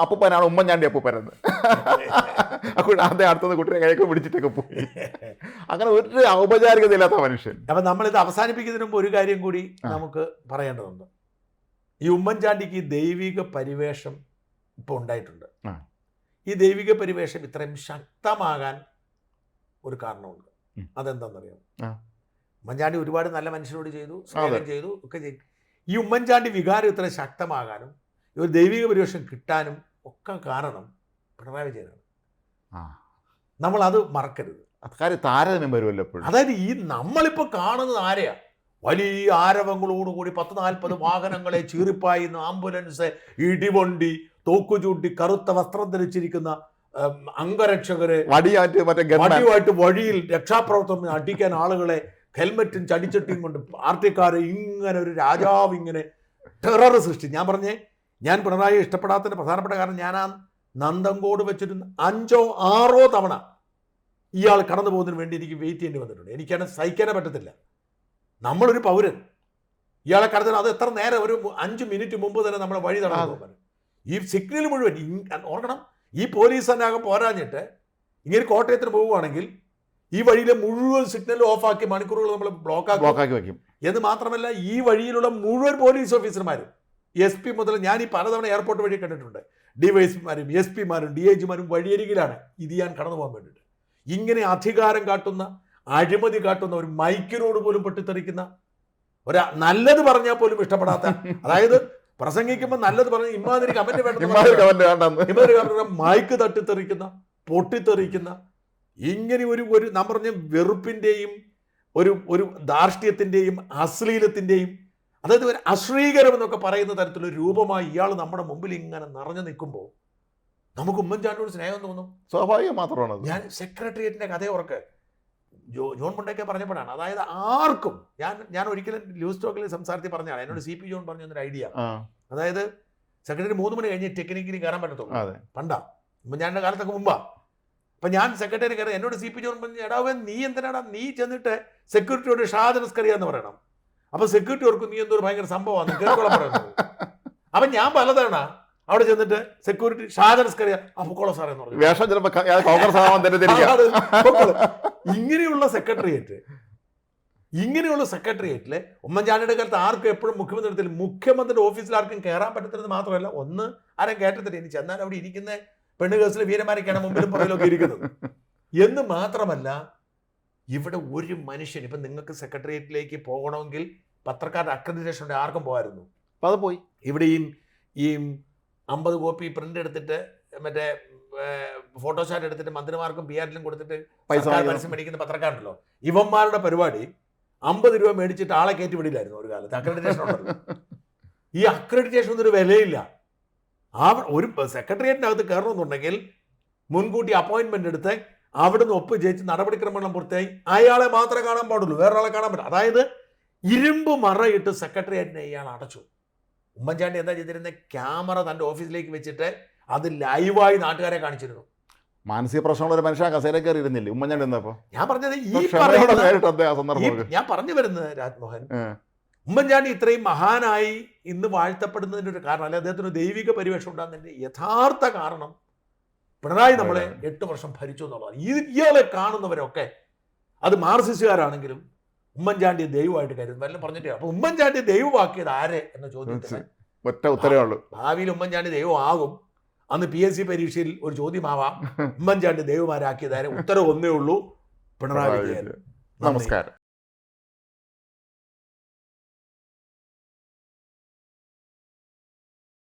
അപ്പൂപ്പനാണ് ഉമ്മൻചാണ്ടി അപ്പൂപ്പനെന്ന്. അദ്ദേഹം അടുത്തത് കുട്ടിയെ കൈയൊക്കെ പിടിച്ചിട്ടൊക്കെ പോയി. അങ്ങനെ ഒരു ഔപചാരികത ഇല്ലാത്ത മനുഷ്യൻ. അപ്പൊ നമ്മളിത് അവസാനിപ്പിക്കുന്നതിന് മുമ്പ് ഒരു കാര്യം കൂടി നമുക്ക് പറയേണ്ടതുണ്ട്. ഈ ഉമ്മൻചാണ്ടിക്ക് ഈ ദൈവിക പരിവേഷം ഇപ്പോൾ ഉണ്ടായിട്ടുണ്ട്. ഈ ദൈവിക പരിവേഷം ഇത്രയും ശക്തമാകാൻ ഒരു കാരണമുണ്ട്. അതെന്താണെന്നറിയാം? ഉമ്മൻചാണ്ടി ഒരുപാട് നല്ല മനുഷ്യരോട് ചെയ്തു, സ്നേഹം ചെയ്തു, ഒക്കെ ചെയ്തു. ഈ ഉമ്മൻചാണ്ടി വികാരം ഇത്ര ശക്തമാകാനും ഒരു ദൈവിക പരിവേഷം കിട്ടാനും ഒക്കെ കാരണം പിണറായി വിജയനാണ്. നമ്മളത് മറക്കരുത്. കാര്യം താരതമ്യം വരുമല്ലോ എപ്പോഴും. അതായത് ഈ നമ്മളിപ്പോൾ കാണുന്നത് ആരെയാ? വലിയ ആരവങ്ങളോടുകൂടി 10-40 വാഹനങ്ങളെ ചീറിപ്പായുന്ന ആംബുലൻസ്, ഇടിവണ്ടി, തോക്കുചൂട്ടി, കറുത്ത വസ്ത്രം ധരിച്ചിരിക്കുന്ന അംഗരക്ഷകര്, വടിയുമായിട്ട് വഴിയിൽ രക്ഷാപ്രവർത്തനം അടിക്കാൻ ആളുകളെ ഹെൽമെറ്റും ചടിച്ചട്ടിയും കൊണ്ട് പാർട്ടിക്കാരെ ഇങ്ങനെ ഒരു രാജാവ് ഇങ്ങനെ ടെറർ സൃഷ്ടി. ഞാൻ പിണറായി ഇഷ്ടപ്പെടാത്തതിൻ്റെ പ്രധാനപ്പെട്ട കാരണം ഞാൻ ആ നന്തങ്കോട് വെച്ചിട്ട് 5-6 തവണ ഇയാൾ കടന്നു പോകുന്നതിന് വേണ്ടി എനിക്ക് വെയിറ്റ് ചെയ്യേണ്ടി വന്നിട്ടുണ്ട്. എനിക്കാണ് സഹിക്കാനേ പറ്റത്തില്ല. നമ്മളൊരു പൗരൻ ഇയാളെ കടത്തുന്നത് അത് എത്ര നേരം, ഒരു 5 മിനിറ്റ് മുമ്പ് തന്നെ നമ്മളെ വഴി തടഞ്ഞു പോകാൻ. ഈ സിഗ്നൽ മുഴുവൻ ഓർക്കണം. ഈ പോലീസ് തന്നെ പോരാഞ്ഞിട്ട് ഇങ്ങനെ കോട്ടയത്തിന് പോവുകയാണെങ്കിൽ ഈ വഴിയിലെ മുഴുവൻ സിഗ്നൽ ഓഫാക്കി മണിക്കൂറുകൾ നമ്മൾ ബ്ലോക്കാക്കി വയ്ക്കും. എന്ന് മാത്രമല്ല ഈ വഴിയിലുള്ള മുഴുവൻ പോലീസ് ഓഫീസർമാരും SP മുതൽ ഞാൻ ഈ പലതവണ എയർപോർട്ട് വഴി കണ്ടിട്ടുണ്ട്. DYSPമാരും SP-മാരും DIGമാരും വഴിയരികിലാണ് ഇത് ഞാൻ കടന്നു പോകാൻ വേണ്ടിയിട്ട്. ഇങ്ങനെ അധികാരം കാട്ടുന്ന, അഴിമതി കാട്ടുന്ന, ഒരു മൈക്കിനോട് പോലും പൊട്ടിത്തെറിക്കുന്ന, നല്ലത് പറഞ്ഞാൽ പോലും ഇഷ്ടപ്പെടാത്ത, അതായത് പ്രസംഗിക്കുമ്പോൾ നല്ലത് പറഞ്ഞ ഇമാതിരി കമന്റ് വേണ്ട, മൈക്ക് തട്ടിത്തെറിക്കുന്ന, പൊട്ടിത്തെറിക്കുന്ന, ഇങ്ങനെ ഒരു നാം പറഞ്ഞ വെറുപ്പിൻ്റെയും ഒരു ധാർഷ്ട്യത്തിൻ്റെയും അശ്ലീലത്തിൻ്റെയും, അതായത് ഒരു അശ്രീകരം എന്നൊക്കെ പറയുന്ന തരത്തിലുള്ള രൂപമായി ഇയാൾ നമ്മുടെ മുമ്പിൽ ഇങ്ങനെ നിറഞ്ഞു നിൽക്കുമ്പോൾ നമുക്ക് ഉമ്മൻചാണ്ടിയോട് സ്നേഹം തോന്നും. സ്വാഭാവികം മാത്രമാണ്. ഞാൻ സെക്രട്ടേറിയറ്റിൻ്റെ കഥ ഓർക്ക് ജോൺ മുണ്ടൊക്കെ പറഞ്ഞപ്പോഴാണ്. അതായത് ആർക്കും ഞാൻ ഒരിക്കലും ലൂസ് ടോക്കിൽ സംസാരത്തിൽ പറഞ്ഞാണ്. എന്നോട് CP ജോൺ പറഞ്ഞ ഒരു ഐഡിയ. അതായത് സെക്രട്ടറി 3 മണി കഴിഞ്ഞ് ടെക്നിക്കലി കയറാൻ പറ്റത്തുള്ളൂ. പണ്ടാ ഉമ്മൻചാണ്ടിയുടെ കാലത്തൊക്കെ മുമ്പാ. അപ്പം ഞാൻ സെക്രട്ടറി കയറി. എന്നോട് CP ജോൺ പറഞ്ഞു, എടാവേ നീ എന്തിനാടാ, നീ ചെന്നിട്ട് സെക്യൂരിറ്റിയോട് ഷാജനസ്കറിയാന്ന് പറയണം. അപ്പൊ സെക്യൂരിറ്റി ഓർക്കും നീ എന്തോ ഒരു ഭയങ്കര സംഭവമാണ് കേൾക്കോളം പറയുന്നത്. അപ്പൊ ഞാൻ പലതവണ അവിടെ ചെന്നിട്ട് സെക്യൂരിറ്റി ഷാജനസ്കറിയ പൊക്കോളോ സാറേ എന്ന് പറഞ്ഞു. ഇങ്ങനെയുള്ള സെക്രട്ടേറിയറ്റില് ഉമ്മൻചാണ്ടിയുടെ കാലത്ത് ആർക്കും എപ്പോഴും മുഖ്യമന്ത്രിയുടെ ഓഫീസിൽ ആർക്കും കയറാൻ പറ്റത്തില്ലെന്ന് മാത്രമല്ല, ഒന്ന് ആരും കയറ്റത്തില്ല. ഇനി ചെന്നാൽ അവിടെ ഇരിക്കുന്ന പെണ്ണുകേസിലെ വീരന്മാരൊക്കെയാണ് മുമ്പിലും പുറകിലൊക്കെ ഇരിക്കുന്നത് എന്ന് മാത്രമല്ല, ഇവിടെ ഒരു മനുഷ്യൻ ഇപ്പം നിങ്ങൾക്ക് സെക്രട്ടേറിയറ്റിലേക്ക് പോകണമെങ്കിൽ പത്രക്കാരുടെ അക്രഡിറ്റേഷൻ ഉണ്ട്, ആർക്കും പോകാമായിരുന്നു. അപ്പം അത് പോയി. ഇവിടെ ഈ 50 കോപ്പി പ്രിന്റ് എടുത്തിട്ട് മറ്റേ ഫോട്ടോഷാറ്റ് എടുത്തിട്ട് മന്ത്രിമാർക്കും പി ആറിലും കൊടുത്തിട്ട് പൈസ സർക്കാർ വാങ്ങി പരസ്യം മേടിക്കുന്ന പത്രക്കാരുണ്ടല്ലോ, ഇവന്മാരുടെ പരിപാടി 50 രൂപ മേടിച്ചിട്ട് ആളെ കയറ്റി വിടില്ലായിരുന്നു ഒരു കാലത്ത്. അക്രഡിറ്റേഷൻ ഉണ്ടല്ലോ. ഈ അക്രഡിറ്റേഷൻ ഒന്നും ഒരു വിലയില്ല. ഒരു സെക്രട്ടേറിയറ്റിനകത്ത് കയറണമെന്നുണ്ടെങ്കിൽ മുൻകൂട്ടി അപ്പോയിന്റ്മെന്റ് എടുത്ത് അവിടുന്ന് ഒപ്പ് ജയിച്ച് നടപടിക്രമങ്ങൾ പൂർത്തിയായി അയാളെ മാത്രമേ കാണാൻ പാടുള്ളൂ, വേറൊരാളെ കാണാൻ പറ്റില്ല. അതായത് ഇരുമ്പ് മറയിട്ട് സെക്രട്ടേറിയറ്റിനെ ഇയാൾ അടച്ചു. ഉമ്മൻചാണ്ടി എന്താ ചെയ്തിരുന്നത്? ക്യാമറ തൻ്റെ ഓഫീസിലേക്ക് വെച്ചിട്ട് അത് ലൈവായി നാട്ടുകാരെ കാണിച്ചിരുന്നു. മാനസിക പ്രശ്നമുള്ള ഒരു മനുഷ്യൻ കസേരയിൽ കയറി ഇരുന്നില്ലേ ഉമ്മൻചാണ്ടി എന്നപ്പോ? ഞാൻ പറഞ്ഞത് ഞാൻ പറഞ്ഞു വരുന്നത് രാജ്മോഹൻ, ഉമ്മൻചാണ്ടി ഇത്രയും മഹാനായി ഇന്ന് വാഴ്ത്തപ്പെടുന്നതിൻ്റെ ഒരു കാരണം, അല്ലെ അദ്ദേഹത്തിന് ദൈവിക പരിവേഷം ഉണ്ടാകുന്നതിൻ്റെ യഥാർത്ഥ കാരണം പിണറായി നമ്മളെ 8 വർഷം ഭരിച്ചു എന്നുള്ളതാണ്. ഇയാളെ കാണുന്നവരൊക്കെ അത് മാർസിസ്റ്റുകാരാണെങ്കിലും ഉമ്മൻചാണ്ടിയെ ദൈവമായിട്ട് കരുതും. വല്ലതും പറഞ്ഞിട്ടേ. അപ്പൊ ഉമ്മൻചാണ്ടി ദൈവമാക്കിയത് ആരെ എന്ന ചോദ്യത്തിന് ഒറ്റ ഉത്തരവേ ഉള്ളൂ. ഭാവിയിൽ ഉമ്മൻചാണ്ടി ദൈവമാകും. അന്ന് PSC പരീക്ഷയിൽ ഒരു ചോദ്യമാവാം, ഉമ്മൻചാണ്ടി ദൈവമാരാക്കിയത് ആരെ? ഉത്തരവ് ഒന്നേ ഉള്ളൂ, പിണറായി വിജയൻ. നമസ്കാരം.